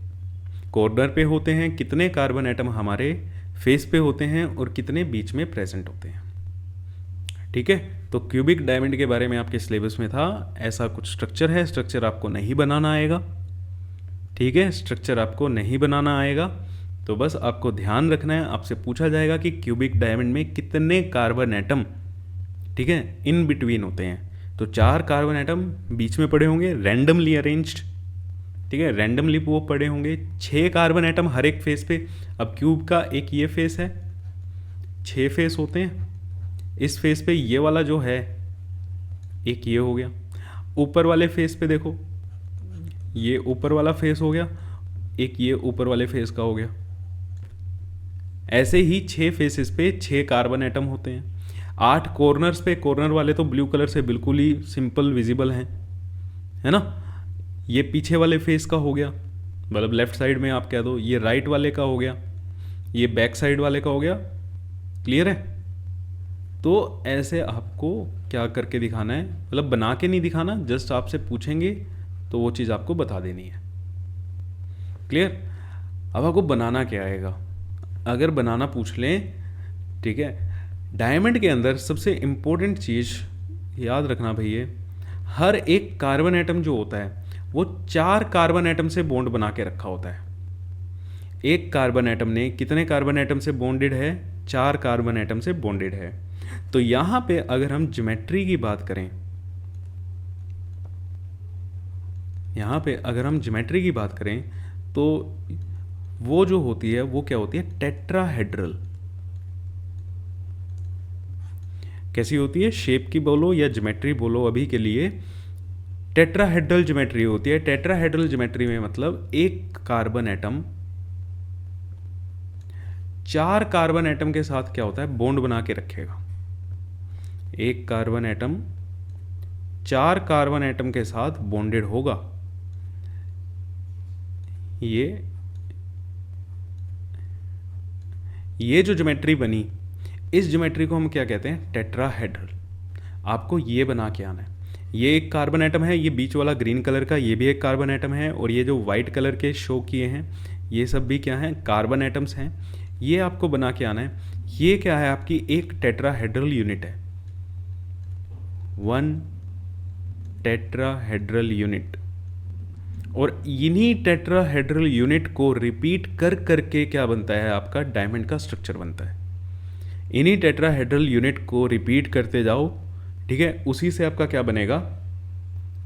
कॉर्नर पे होते हैं, कितने कार्बन एटम हमारे फेस पे होते हैं और कितने बीच में प्रेजेंट होते हैं। ठीक है, तो क्यूबिक डायमंड के बारे में आपके सिलेबस में था, ऐसा कुछ स्ट्रक्चर है। स्ट्रक्चर आपको नहीं बनाना आएगा, ठीक है, स्ट्रक्चर आपको नहीं बनाना आएगा। तो बस आपको ध्यान रखना है, आपसे पूछा जाएगा कि क्यूबिक डायमंड में कितने कार्बन एटम, ठीक है, इन बिटवीन होते हैं। तो 4 कार्बन एटम बीच में पड़े होंगे, रैंडमली अरेंज्ड, ठीक है, रैंडमली वो पड़े होंगे। 6 कार्बन एटम हर एक फेस पे। अब क्यूब का एक ये फेस है, 6 फेस होते हैं। इस फेस पे ये वाला जो है एक ये हो गया। ऊपर वाले फेस पे देखो, ये ऊपर वाला फेस हो गया, एक ये ऊपर वाले फेस का हो गया। ऐसे ही 6 फेसेस पे 6 कार्बन एटम होते हैं। 8 कॉर्नर्स पे, कॉर्नर वाले तो ब्लू कलर से बिल्कुल ही सिंपल विजिबल हैं, है ना। ये पीछे वाले फेस का हो गया, मतलब लेफ्ट साइड में आप कह दो, ये राइट वाले का हो गया, ये बैक साइड वाले का हो गया। क्लियर है। तो ऐसे आपको क्या करके दिखाना है, मतलब बना के नहीं दिखाना, जस्ट आपसे पूछेंगे तो वो चीज़ आपको बता देनी है। क्लियर। अब आपको बनाना क्या आएगा, अगर बनाना पूछ लें, ठीक है, डायमंड के अंदर सबसे इम्पोर्टेंट चीज़ याद रखना भैया, हर एक कार्बन एटम जो होता है वो 4 कार्बन एटम से बॉन्ड बना के रखा होता है। एक कार्बन एटम ने कितने कार्बन एटम से बॉन्डेड है, 4 कार्बन एटम से बॉन्डेड है। तो यहां पे अगर हम ज्योमेट्री की बात करें, यहां पे अगर हम ज्योमेट्री की बात करें तो वो जो होती है वो क्या होती है, टेट्राहेड्रल। कैसी होती है, शेप की बोलो या ज्योमेट्री बोलो, अभी के लिए टेट्राहेड्रल ज्योमेट्री होती है। टेट्राहेड्रल ज्योमेट्री में मतलब एक कार्बन एटम 4 कार्बन एटम के साथ क्या होता है, बॉन्ड बना के रखेगा। एक कार्बन एटम 4 कार्बन एटम के साथ बॉन्डेड होगा। ये जो ज्योमेट्री बनी, इस ज्योमेट्री को हम क्या कहते हैं, टेट्राहेड्रल। आपको ये बना के आना है। ये एक कार्बन एटम है, ये बीच वाला ग्रीन कलर का, ये भी एक कार्बन एटम है, और ये जो वाइट कलर के शो किए हैं ये सब भी क्या हैं, कार्बन एटम्स हैं। ये आपको बना के आना है। ये क्या है, आपकी एक टेट्राहेड्रल यूनिट है, 1 टेट्राहेड्रल यूनिट। और इन्हीं टेट्राहेड्रल यूनिट को रिपीट कर करके क्या बनता है, आपका डायमंड का स्ट्रक्चर बनता है। इन्हीं टेट्राहेड्रल यूनिट को रिपीट करते जाओ, ठीक है, उसी से आपका क्या बनेगा,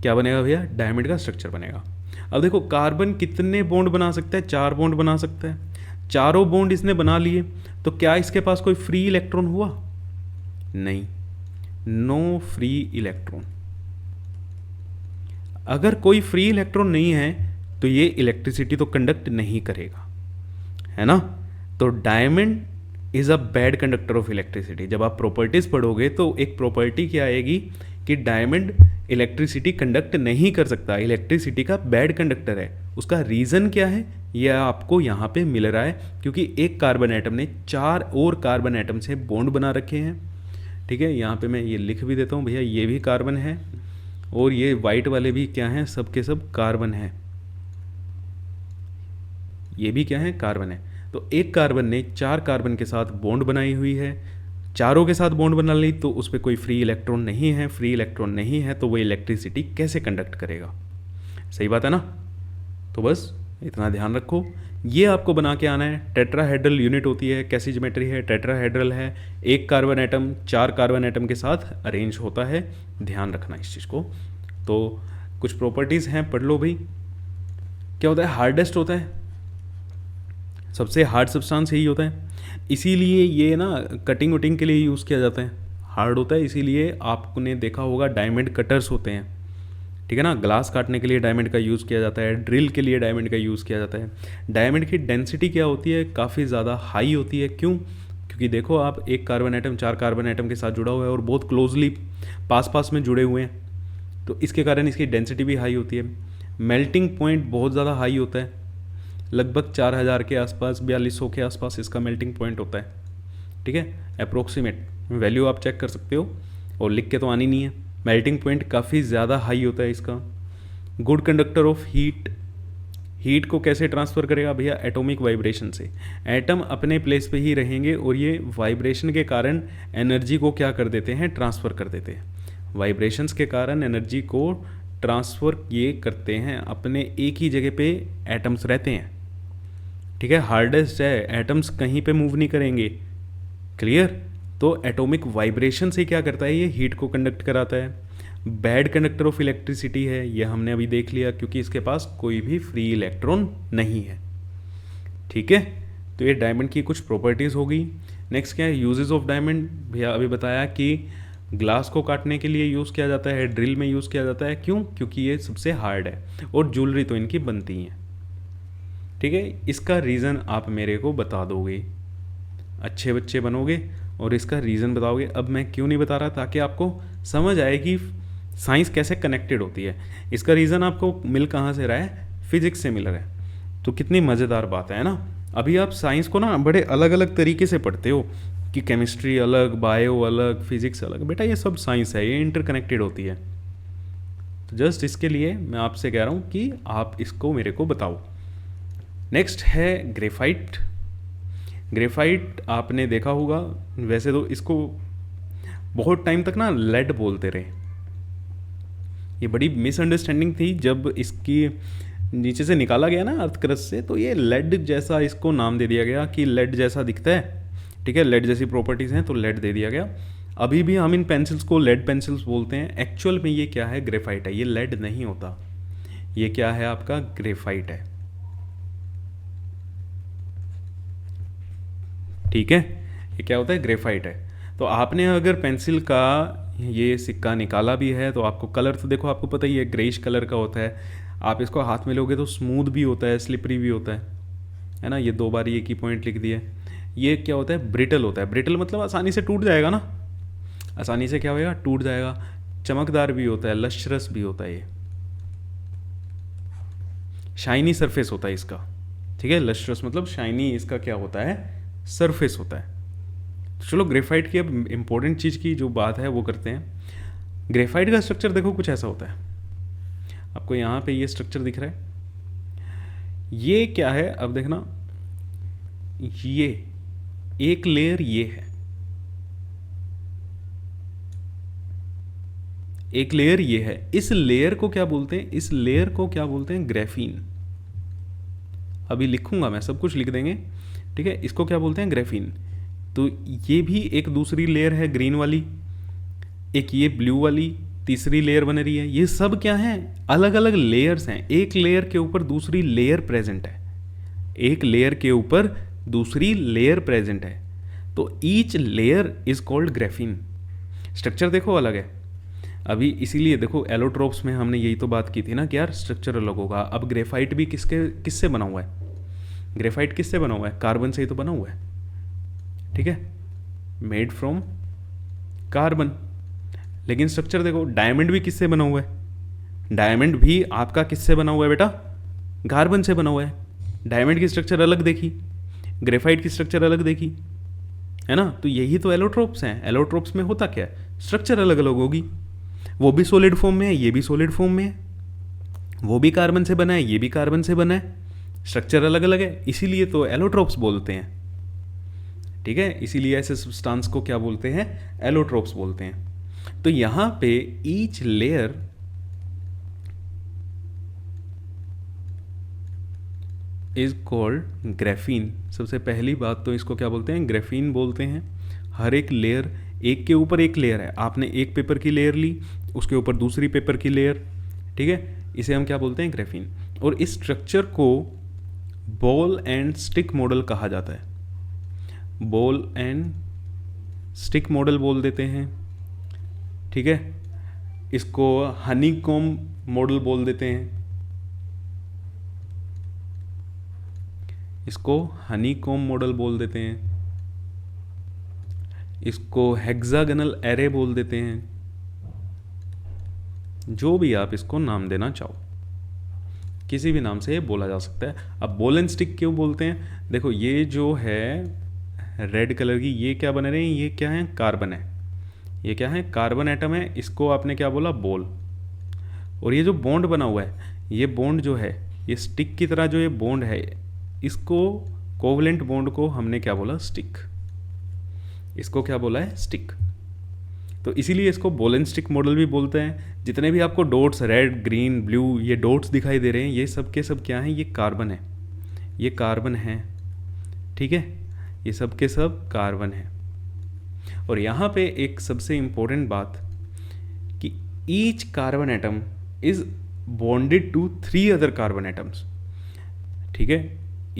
क्या बनेगा भैया, डायमंड का स्ट्रक्चर बनेगा। अब देखो कार्बन कितने बॉन्ड बना सकता है, 4 बॉन्ड बना सकता है। चारों बॉन्ड इसने बना लिए, तो क्या इसके पास कोई फ्री इलेक्ट्रॉन हुआ, नहीं, नो फ्री इलेक्ट्रॉन। अगर कोई फ्री इलेक्ट्रॉन नहीं है तो ये इलेक्ट्रिसिटी तो कंडक्ट नहीं करेगा, है ना। तो diamond is a bad conductor of electricity. जब आप प्रॉपर्टीज पढ़ोगे तो एक प्रॉपर्टी क्या आएगी कि डायमंड इलेक्ट्रिसिटी कंडक्ट नहीं कर सकता, इलेक्ट्रिसिटी का बैड कंडक्टर है। उसका रीज़न क्या है, यह आपको यहाँ पे मिल रहा है, क्योंकि एक कार्बन एटम ने 4 और कार्बन एटम से बॉन्ड बना रखे हैं। ठीक है, यहाँ पे मैं ये लिख भी देता हूँ भैया, ये भी कार्बन है और ये वाइट वाले भी क्या हैं, सब के सब कार्बन है, ये भी क्या है, कार्बन है। तो एक कार्बन ने 4 कार्बन के साथ बॉन्ड बनाई हुई है, चारों के साथ बॉन्ड बना ली, तो उस पर कोई फ्री इलेक्ट्रॉन नहीं है। फ्री इलेक्ट्रॉन नहीं है तो वो इलेक्ट्रिसिटी कैसे कंडक्ट करेगा, सही बात है ना। तो बस इतना ध्यान रखो, ये आपको बना के आना है। टेट्राहेड्रल यूनिट होती है, कैसी ज्योमेट्री है, टेट्राहेड्रल है, एक कार्बन एटम 4 कार्बन एटम के साथ अरेंज होता है, ध्यान रखना इस चीज़ को। तो कुछ प्रॉपर्टीज़ हैं, पढ़ लो भाई। क्या होता है, हार्डेस्ट होता है, सबसे हार्ड सब्सटेंस यही होता है, इसीलिए ये ना कटिंग वटिंग के लिए यूज़ किया जाता है, हार्ड होता है। इसीलिए आपने देखा होगा डायमंड कटर्स होते हैं, ठीक है ना, ग्लास काटने के लिए डायमंड का यूज़ किया जाता है, ड्रिल के लिए डायमंड का यूज़ किया जाता है। डायमंड की डेंसिटी क्या होती है, काफ़ी ज़्यादा हाई होती है। क्यों, क्योंकि देखो आप, एक कार्बन एटम 4 कार्बन एटम के साथ जुड़ा हुआ है और बहुत क्लोजली पास पास में जुड़े हुए हैं, तो इसके कारण इसकी डेंसिटी भी हाई होती है। मेल्टिंग पॉइंट बहुत ज़्यादा हाई होता है, लगभग 4000 के आसपास, 4200 के आसपास इसका मेल्टिंग पॉइंट होता है। ठीक है, अप्रोक्सीमेट वैल्यू आप चेक कर सकते हो, और लिख के तो आनी नहीं है, मेल्टिंग पॉइंट काफ़ी ज़्यादा हाई होता है इसका। Good conductor of heat, heat को कैसे ट्रांसफ़र करेगा भैया, एटॉमिक वाइब्रेशन से। एटम अपने प्लेस पे ही रहेंगे और ये वाइब्रेशन के कारण एनर्जी को क्या कर देते हैं, ट्रांसफ़र कर देते हैं। वाइब्रेशंस के कारण एनर्जी को ट्रांसफ़र ये करते हैं, अपने एक ही जगह पे एटम्स रहते हैं, ठीक है। हार्डेस्ट है, एटम्स कहीं पे मूव नहीं करेंगे, क्लियर। तो एटॉमिक वाइब्रेशन से क्या करता है, ये हीट को कंडक्ट कराता है। बैड कंडक्टर ऑफ इलेक्ट्रिसिटी है, ये हमने अभी देख लिया, क्योंकि इसके पास कोई भी फ्री इलेक्ट्रॉन नहीं है, ठीक है। तो ये डायमंड की कुछ प्रॉपर्टीज़ होगी। नेक्स्ट क्या है, यूजेस ऑफ डायमंड, भैया अभी बताया कि ग्लास को काटने के लिए यूज़ किया जाता है, ड्रिल में यूज़ किया जाता है, क्यों, क्योंकि ये सबसे हार्ड है, और ज्वेलरी तो इनकी बनती हैं, ठीक है। इसका रीज़न आप मेरे को बता दोगे, अच्छे बच्चे बनोगे और इसका रीज़न बताओगे। अब मैं क्यों नहीं बता रहा, ताकि आपको समझ आए कि साइंस कैसे कनेक्टेड होती है। इसका रीज़न आपको मिल कहाँ से रहा है, फिजिक्स से मिल रहा है। तो कितनी मज़ेदार बात है ना। अभी आप साइंस को ना बड़े अलग अलग तरीके से पढ़ते हो कि केमिस्ट्री अलग, बायो अलग, फिजिक्स अलग। बेटा ये सब साइंस है, ये इंटरकनेक्टेड होती है। तो जस्ट इसके लिए मैं आपसे कह रहा हूँ कि आप इसको मेरे को बताओ। नेक्स्ट है ग्रेफाइट। ग्रेफाइट आपने देखा होगा, वैसे तो इसको बहुत टाइम तक ना लेड बोलते रहे। ये बड़ी मिसअंडरस्टैंडिंग थी जब इसकी नीचे से निकाला गया ना अर्थ क्रस्ट से, तो ये लेड जैसा इसको नाम दे दिया गया कि लेड जैसा दिखता है, ठीक है, लेड जैसी प्रॉपर्टीज़ हैं तो लेड दे दिया गया। अभी भी हम इन पेंसिल्स को लेड पेंसिल्स बोलते हैं। एक्चुअल में ये क्या है, ग्रेफाइट है, ये लेड नहीं होता। ये क्या है, आपका ग्रेफाइट है, ठीक है। ये क्या होता है, ग्रेफाइट है। तो आपने अगर पेंसिल का ये सिक्का निकाला भी है तो आपको कलर तो देखो, आपको पता ही है ग्रेइश कलर का होता है। आप इसको हाथ में लोगे तो स्मूथ भी होता है, स्लिपरी भी होता है ना। ये 2 बार एक ही पॉइंट लिख दिए। ये क्या होता है, ब्रिटल होता है। ब्रिटल मतलब आसानी से टूट जाएगा ना, आसानी से क्या होएगा, टूट जाएगा। चमकदार भी होता है, लश्रस भी होता है, ये शाइनी सरफेस होता है इसका, ठीक है। लश्रस मतलब शाइनी, इसका क्या होता है, सरफेस होता है। तो चलो ग्रेफाइट की अब इम्पोर्टेंट चीज़ की जो बात है वो करते हैं। ग्रेफाइट का स्ट्रक्चर देखो कुछ ऐसा होता है, आपको यहाँ पे ये स्ट्रक्चर दिख रहा है। ये क्या है, अब देखना, ये एक लेयर ये है, एक लेयर ये है। इस लेयर को क्या बोलते हैं, इस लेयर को क्या बोलते हैं, ग्रेफीन। अभी लिखूंगा मैं, सब कुछ लिख देंगे, ठीक है। इसको क्या बोलते हैं, ग्रेफीन। तो ये भी एक दूसरी लेयर है ग्रीन वाली, एक ये ब्लू वाली तीसरी लेयर बन रही है। ये सब क्या है, अलग अलग लेयर्स हैं। एक लेयर के ऊपर दूसरी लेयर प्रेजेंट है, एक लेयर के ऊपर दूसरी लेयर प्रेजेंट है। तो each layer is called graphene. Structure देखो अलग है। अभी इसीलिए देखो एलोट्रोप्स में हमने यही तो बात की थी ना कि यार स्ट्रक्चर अलग होगा। अब ग्रेफाइट भी किससे बना हुआ है, ग्रेफाइट किससे बना हुआ है, कार्बन से ही तो बना हुआ है, ठीक है, मेड फ्रॉम कार्बन। लेकिन स्ट्रक्चर देखो, डायमंड भी किससे बना हुआ है, डायमंड भी आपका किससे बना हुआ है बेटा, कार्बन से बना हुआ है। डायमंड की स्ट्रक्चर अलग देखी, ग्रेफाइट की स्ट्रक्चर अलग देखी, है ना। तो यही तो एलोट्रोप्स हैं। एलोट्रोप्स में होता क्या है, स्ट्रक्चर अलग अलग होगी। वो भी सॉलिड फॉर्म में है, ये भी सॉलिड फॉर्म में है, वो भी कार्बन से बना है, ये भी कार्बन से बना है, स्ट्रक्चर अलग अलग है, इसीलिए तो एलोट्रोप्स बोलते हैं, ठीक है। इसीलिए ऐसे सब्सटेंस को क्या बोलते हैं, एलोट्रोप्स बोलते हैं। तो यहां पे each layer is called graphene. सबसे पहली बात तो इसको क्या बोलते हैं, ग्रेफीन बोलते हैं। हर एक लेयर, एक के ऊपर एक लेयर है। आपने एक पेपर की लेयर ली, उसके ऊपर दूसरी पेपर की लेयर, ठीक है, इसे हम क्या बोलते हैं, ग्रेफीन। और इस स्ट्रक्चर को बॉल एंड स्टिक मॉडल कहा जाता है। बॉल एंड स्टिक मॉडल बोल देते हैं, ठीक है। इसको हनीकॉम्ब मॉडल बोल देते हैं, इसको हनीकॉम्ब मॉडल बोल देते हैं, इसको हेक्सागोनल एरे बोल देते हैं, जो भी आप इसको नाम देना चाहो, किसी भी नाम से बोला जा सकता है। अब बॉल एंड स्टिक क्यों बोलते हैं, देखो ये जो है रेड कलर की, ये क्या बने रहे हैं, ये क्या है, कार्बन है, ये क्या है, कार्बन एटम है, इसको आपने क्या बोला, बॉल। और ये जो बॉन्ड बना हुआ है, ये बॉन्ड जो है, ये स्टिक की तरह जो ये बॉन्ड है, इसको कोवलेंट बॉन्ड को हमने क्या बोला, स्टिक। इसको क्या बोला है, स्टिक। तो इसीलिए इसको बॉल एंड स्टिक मॉडल भी बोलते हैं। जितने भी आपको डॉट्स, रेड, ग्रीन, ब्लू, ये डॉट्स दिखाई दे रहे हैं, ये सब के सब क्या हैं, ये कार्बन है, ये कार्बन है, ठीक है, ये सब के सब कार्बन है। और यहाँ पे एक सबसे इम्पोर्टेंट बात कि each carbon atom is bonded to 3 other carbon atoms, ठीक है।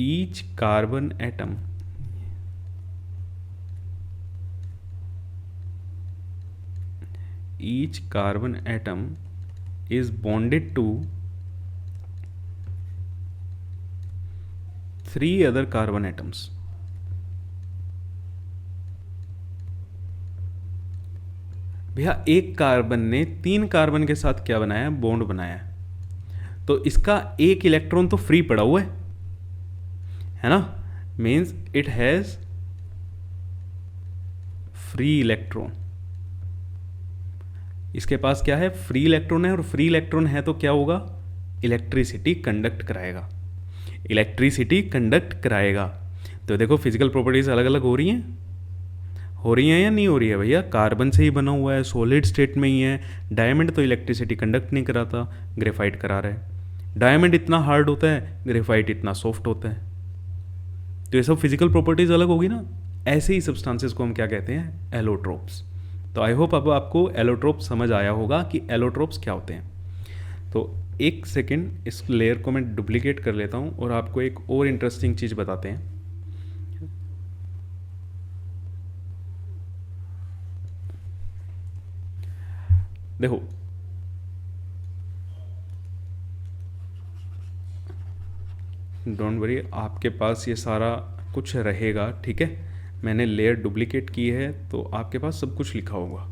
Each carbon atom, each carbon atom is bonded to 3 other carbon atoms। भैया एक कार्बन ने 3 कार्बन के साथ क्या बनाया, बॉन्ड बनाया है, तो इसका एक इलेक्ट्रॉन तो फ्री पड़ा हुआ है ना, means it has free electron. इसके पास क्या है, फ्री इलेक्ट्रॉन है, और फ्री इलेक्ट्रॉन है तो क्या होगा, इलेक्ट्रिसिटी कंडक्ट कराएगा, इलेक्ट्रिसिटी कंडक्ट कराएगा। तो देखो फिजिकल प्रॉपर्टीज अलग अलग हो रही हैं या नहीं हो रही है भैया, कार्बन से ही बना हुआ है, सॉलिड स्टेट में ही है। डायमंड तो इलेक्ट्रिसिटी कंडक्ट नहीं कराता, ग्रेफाइट करा रहा है। डायमंड इतना हार्ड होता है, ग्रेफाइट इतना सॉफ्ट होता है। तो ये सब फिजिकल प्रॉपर्टीज अलग होगी ना। ऐसे ही सब्सटेंसेस को हम क्या कहते हैं, एलोट्रोप्स। तो आई होप अब आपको एलोट्रोप समझ आया होगा कि एलोट्रोप्स क्या होते हैं। तो एक सेकंड, इस लेयर को मैं डुप्लीकेट कर लेता हूं और आपको एक और इंटरेस्टिंग चीज़ बताते हैं। देखो डोंट वरी, आपके पास ये सारा कुछ रहेगा, ठीक है। मैंने लेयर डुप्लीकेट की है तो आपके पास सब कुछ लिखा होगा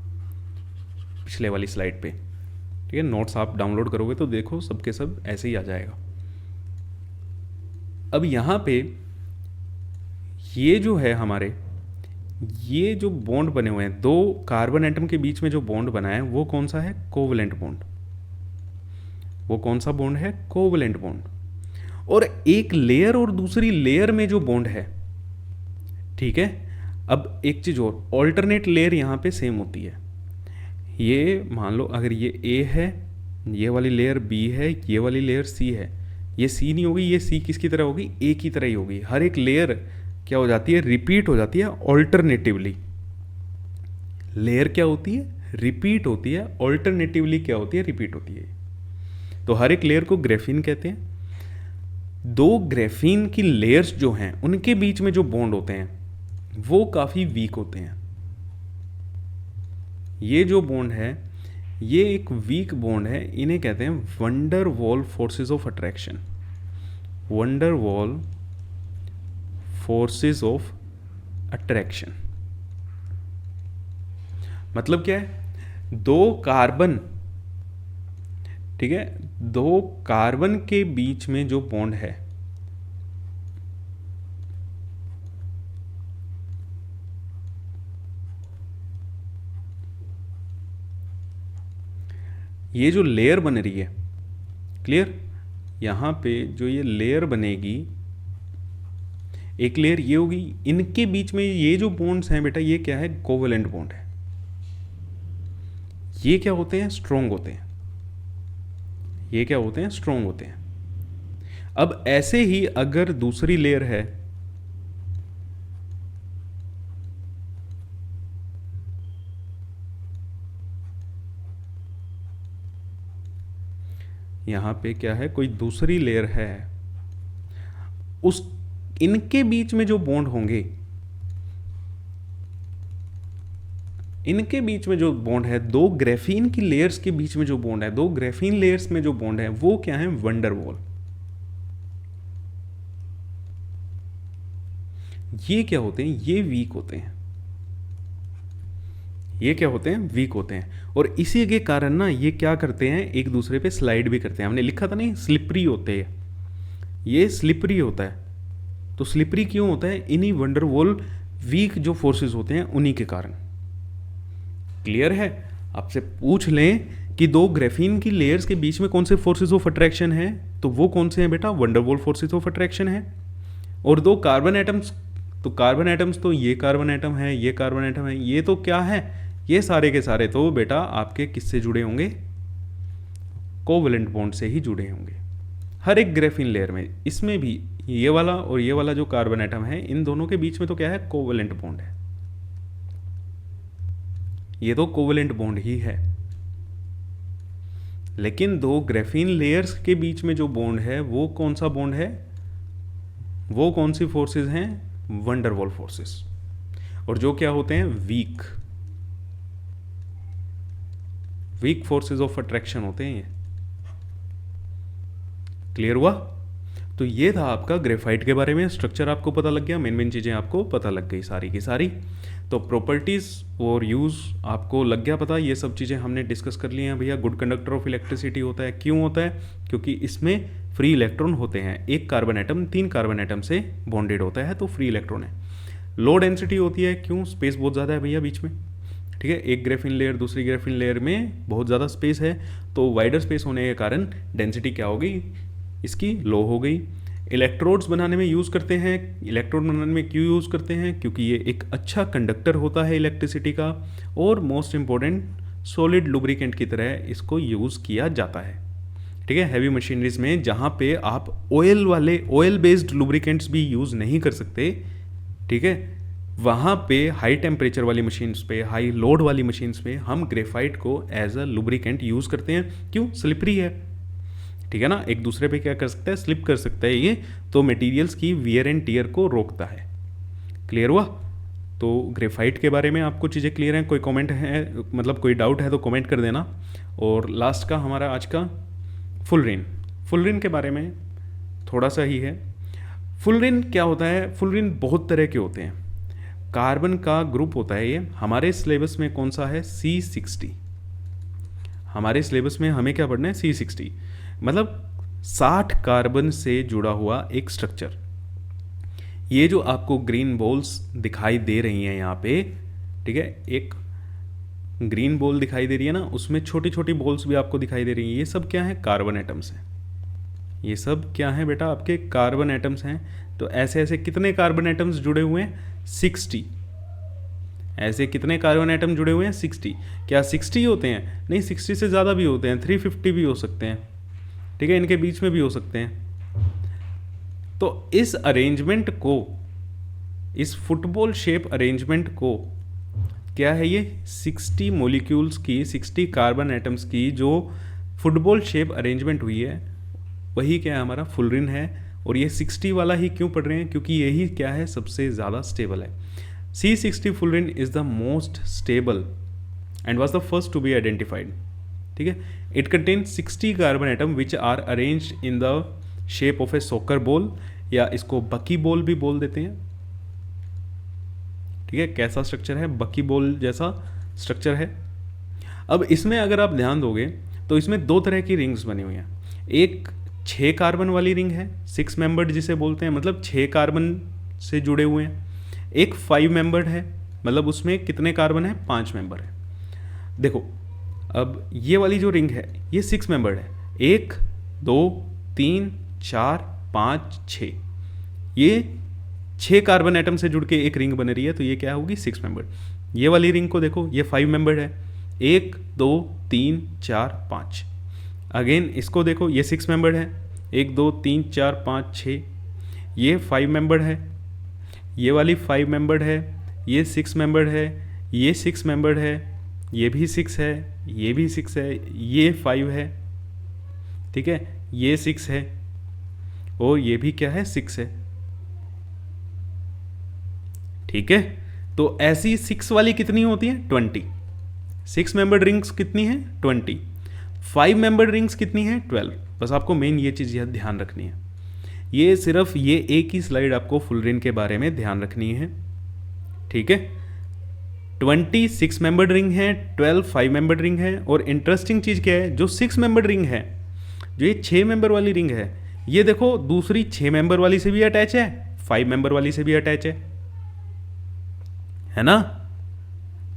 पिछले वाली स्लाइड पे, ठीक है। नोट्स आप डाउनलोड करोगे तो देखो सबके सब ऐसे ही आ जाएगा। अब यहाँ पे ये जो है हमारे, ये जो बॉन्ड बने हुए हैं, 2 कार्बन एटम के बीच में जो बॉन्ड बना है वो कौन सा है, कोवलेंट बॉन्ड। वो कौन सा बॉन्ड है, कोवलेंट बॉन्ड। और एक लेयर और दूसरी लेयर में जो बॉन्ड है, ठीक है। अब एक चीज और, ऑल्टरनेट लेयर यहां पे सेम होती है। ये मान लो अगर ये ए है, ये वाली लेयर बी है, ये वाली लेयर सी है, ये सी नहीं होगी, ये सी किसकी तरह होगी, ए की तरह ही होगी। हर एक लेयर क्या हो जाती है, रिपीट हो जाती है ऑल्टरनेटिवली। लेयर क्या होती है, रिपीट होती है, ऑल्टरनेटिवली क्या होती है, रिपीट होती है। तो हर एक लेयर को ग्रेफीन कहते हैं। 2 ग्रेफीन की लेयर्स जो हैं उनके बीच में जो बॉन्ड होते हैं वो काफ़ी वीक होते हैं। ये जो बॉन्ड है ये एक वीक बॉन्ड है, इन्हें कहते हैं wonder wall forces of attraction. Wonder wall forces of attraction मतलब क्या है, 2 कार्बन, ठीक है, 2 कार्बन के बीच में जो बॉन्ड है, ये जो लेयर बन रही है, क्लियर, यहां पे जो ये लेयर बनेगी, एक लेयर ये होगी, इनके बीच में ये जो बॉन्ड्स हैं बेटा, ये क्या है, कोवेलेंट बॉन्ड है। ये क्या होते हैं, स्ट्रॉन्ग होते हैं। ये क्या होते हैं, स्ट्रॉन्ग होते हैं। अब ऐसे ही अगर दूसरी लेयर है, यहां पे क्या है, कोई दूसरी लेयर है, उस इनके बीच में जो बॉन्ड होंगे, इनके बीच में जो बॉन्ड है, 2 ग्रेफीन की लेयर्स के बीच में जो बॉन्ड है, 2 ग्रेफीन लेयर्स में जो बॉन्ड है, वो क्या है, वंडर वॉल। ये क्या होते हैं, ये वीक होते हैं। ये क्या होते हैं, वीक होते हैं। और इसी के कारण ना ये क्या करते हैं, एक दूसरे पे स्लाइड भी करते हैं। हमने लिखा था नहीं, स्लिपरी होते हैं, ये स्लिपरी होता है। तो स्लिपरी क्यों होता है, इन्हीं वंडर वॉल वीक जो फोर्सेस होते हैं उन्हीं के कारण। क्लियर है? आपसे पूछ लें कि दो ग्राफीन की लेयर्स के बीच में कौन से फोर्सेस ऑफ अट्रैक्शन है, तो वो कौन से हैं बेटा? वंडरवॉल फोर्सेस ऑफ अट्रैक्शन है। और दो कार्बन एटम्स, तो कार्बन एटम्स तो ये कार्बन एटम है, ये कार्बन एटम है, ये तो क्या है, ये सारे के सारे तो बेटा आपके किससे जुड़े होंगे? कोवेलेंट बॉन्ड से ही जुड़े होंगे हर एक ग्राफीन लेयर में। इसमें भी ये वाला और ये वाला जो कार्बन एटम है, इन दोनों के बीच में तो क्या है? कोवेलेंट बॉन्ड है। ये तो कोवेलेंट बॉन्ड ही है। लेकिन दो ग्राफीन लेयर्स के बीच में जो बॉन्ड है वो कौन सा बॉन्ड है? वो कौन सी फोर्सेस हैं? Van der Waals forces. और जो क्या होते हैं? वीक फोर्सेस ऑफ अट्रैक्शन होते हैं ये। क्लियर हुआ? तो ये था आपका ग्रेफाइट के बारे में। स्ट्रक्चर आपको पता लग गया, मेन चीज़ें आपको पता लग गई सारी की सारी। तो प्रॉपर्टीज़ और यूज़ आपको लग गया पता। ये सब चीज़ें हमने डिस्कस कर ली हैं भैया। गुड कंडक्टर ऑफ इलेक्ट्रिसिटी होता है, क्यों होता है? क्योंकि इसमें फ्री इलेक्ट्रॉन होते हैं। एक कार्बन एटम 3 कार्बन एटम से बॉन्डेड होता है, तो फ्री इलेक्ट्रॉन है। लो डेंसिटी होती है, क्यों? स्पेस बहुत ज़्यादा है भैया बीच में, ठीक है। एक ग्राफीन लेयर दूसरी ग्राफीन लेयर में बहुत ज़्यादा स्पेस है, तो वाइडर स्पेस होने के कारण डेंसिटी क्या हो गई? इसकी लो हो गई। इलेक्ट्रोड्स बनाने में यूज़ करते हैं। इलेक्ट्रोड बनाने में क्यों यूज़ करते हैं? क्योंकि ये एक अच्छा कंडक्टर होता है इलेक्ट्रिसिटी का, और मोस्ट इम्पॉर्टेंट सॉलिड लुब्रिकेंट की तरह इसको यूज़ किया जाता है, ठीक है। हैवी मशीनरीज में जहाँ पे आप ऑयल बेस्ड लुब्रिकेंट्स भी यूज़ नहीं कर सकते, ठीक है, वहाँ पे हाई टेम्परेचर वाली मशीन्स पे, हाई लोड वाली मशीन्स पे हम ग्रेफाइट को एज अ लुब्रिकेंट यूज़ करते हैं। क्यों? स्लिपरी है, ठीक है ना, एक दूसरे पे क्या कर सकता है? स्लिप कर सकता है ये, तो मटेरियल्स की वियर एंड टियर को रोकता है। क्लियर हुआ? तो ग्रेफाइट के बारे में आपको चीज़ें क्लियर हैं? कोई कमेंट है, मतलब कोई डाउट है तो कमेंट कर देना। और लास्ट का हमारा आज का फुलरिन के बारे में थोड़ा सा ही है। फुलरिन क्या होता है? फुलरिन बहुत तरह के होते हैं। कार्बन का ग्रुप होता है ये। हमारे सिलेबस में कौन सा है? C60। हमारे सिलेबस में हमें क्या पढ़ना है? C60, मतलब 60 कार्बन से जुड़ा हुआ एक स्ट्रक्चर। ये जो आपको ग्रीन बॉल्स दिखाई दे रही हैं यहाँ पे, ठीक है, एक ग्रीन बॉल दिखाई दे रही है ना, उसमें छोटी छोटी बॉल्स भी आपको दिखाई दे रही हैं। ये सब क्या है? कार्बन एटम्स हैं। ये सब क्या है बेटा? आपके कार्बन एटम्स हैं। तो ऐसे ऐसे कितने कार्बन एटम्स जुड़े हुए हैं? 60। ऐसे कितने कार्बन एटम जुड़े हुए हैं? 60। क्या 60 होते हैं? नहीं, 60 से ज़्यादा भी होते हैं, 350 भी हो सकते हैं, ठीक है, इनके बीच में भी हो सकते हैं। तो इस अरेंजमेंट को, इस फुटबॉल शेप अरेंजमेंट को क्या है? ये 60 मॉलिक्यूल्स की, 60 कार्बन एटम्स की जो फुटबॉल शेप अरेंजमेंट हुई है, वही क्या है? हमारा फुलरिन है। और ये 60 वाला ही क्यों पढ़ रहे हैं? क्योंकि यही क्या है? सबसे ज़्यादा स्टेबल है। C60 fullerene is the most stable and was the first to be identified, ठीक है। It contain 60 carbon atom which are arranged in the shape of a soccer ball, या इसको बकी बॉल भी बोल देते हैं, ठीक है। कैसा स्ट्रक्चर है? बकी बॉल जैसा स्ट्रक्चर है। अब इसमें अगर आप ध्यान दोगे तो इसमें 2 तरह की रिंग्स बनी हुई हैं। एक 6 कार्बन वाली रिंग है, 6 मेंबर्ड जिसे बोलते हैं, मतलब 6 कार्बन से जुड़े हुए हैं। एक 5 मेंबर्ड है, मतलब उसमें कितने कार्बन है? 5 मेंबर है। देखो, अब ये वाली जो रिंग है ये 6 मेंबर्ड है। 1 2 3 4 5 6, ये 6 कार्बन एटम से जुड़ के एक रिंग बन रही है, तो ये क्या होगी? 6 मेंबर्ड। ये वाली रिंग को देखो, ये 5 मेंबर्ड है। 1 2 3 4 5। अगेन इसको देखो, ये 6 मेंबर्ड है। 1 2 3 4 5 6। ये 5 मेंबर्ड है। ये वाली 5 मेंबर्ड है। ये 6 मेंबर्ड है। ये 6 मेंबर्ड है। ये भी 6 है। ये भी 6 है। ये 5 है, ठीक है। ये 6 है और ये भी क्या है? 6 है, ठीक है। तो ऐसी 6 वाली कितनी होती है? 20। 6 मेंबर्ड रिंग्स कितनी है? 20। 5 मेंबर्ड रिंग्स कितनी है? 12। बस आपको मेन ये चीज़ ध्यान रखनी है। ये सिर्फ ये एक ही स्लाइड आपको फुलरिन के बारे में ध्यान रखनी है, ठीक है। 20 6 मेंबर्ड रिंग है, 12 5 मेंबर्ड रिंग है। और इंटरेस्टिंग चीज़ क्या है? जो 6 मेंबर्ड रिंग है, जो ये 6 मेंबर वाली रिंग है, ये देखो दूसरी 6 मेंबर वाली से भी अटैच है, 5 मेंबर वाली से भी अटैच है ना।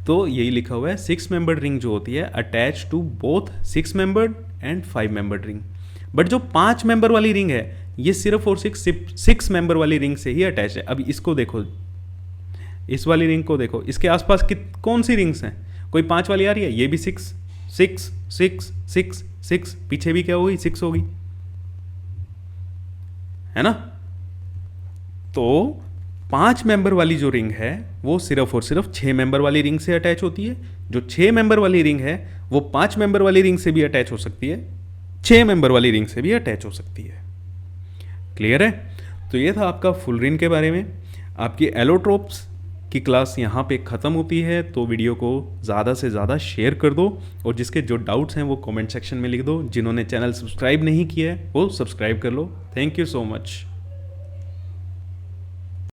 तो यही लिखा हुआ है 6 मेंबर्ड रिंग जो होती है attach to both 6 membered and 5 membered ring. But जो 5 मेंबर वाली रिंग है ये सिर्फ और सिक्स मेंबर वाली रिंग से ही अटैच है। अब इसको देखो, इस वाली रिंग को देखो, इसके आसपास कौन सी रिंग्स हैं? कोई 5 वाली आ रही है? ये भी 6 6 6 6 6, पीछे भी क्या होगी? 6 होगी, है ना। तो 5 मेंबर वाली जो रिंग है वो सिर्फ और सिर्फ 6 मेंबर वाली रिंग से अटैच होती है। जो 6 मेंबर वाली रिंग है वो 5 मेंबर वाली रिंग से भी अटैच हो सकती है, 6 मेंबर वाली रिंग से भी अटैच हो सकती है। क्लियर है? तो ये था आपका फुल रिंग के बारे में। आपकी एलोट्रोप्स की क्लास यहाँ पे ख़त्म होती है, तो वीडियो को ज़्यादा से ज़्यादा शेयर कर दो और जिसके जो डाउट्स हैं वो कमेंट सेक्शन में लिख दो। जिन्होंने चैनल सब्सक्राइब नहीं किया है वो सब्सक्राइब कर लो। Thank you so much.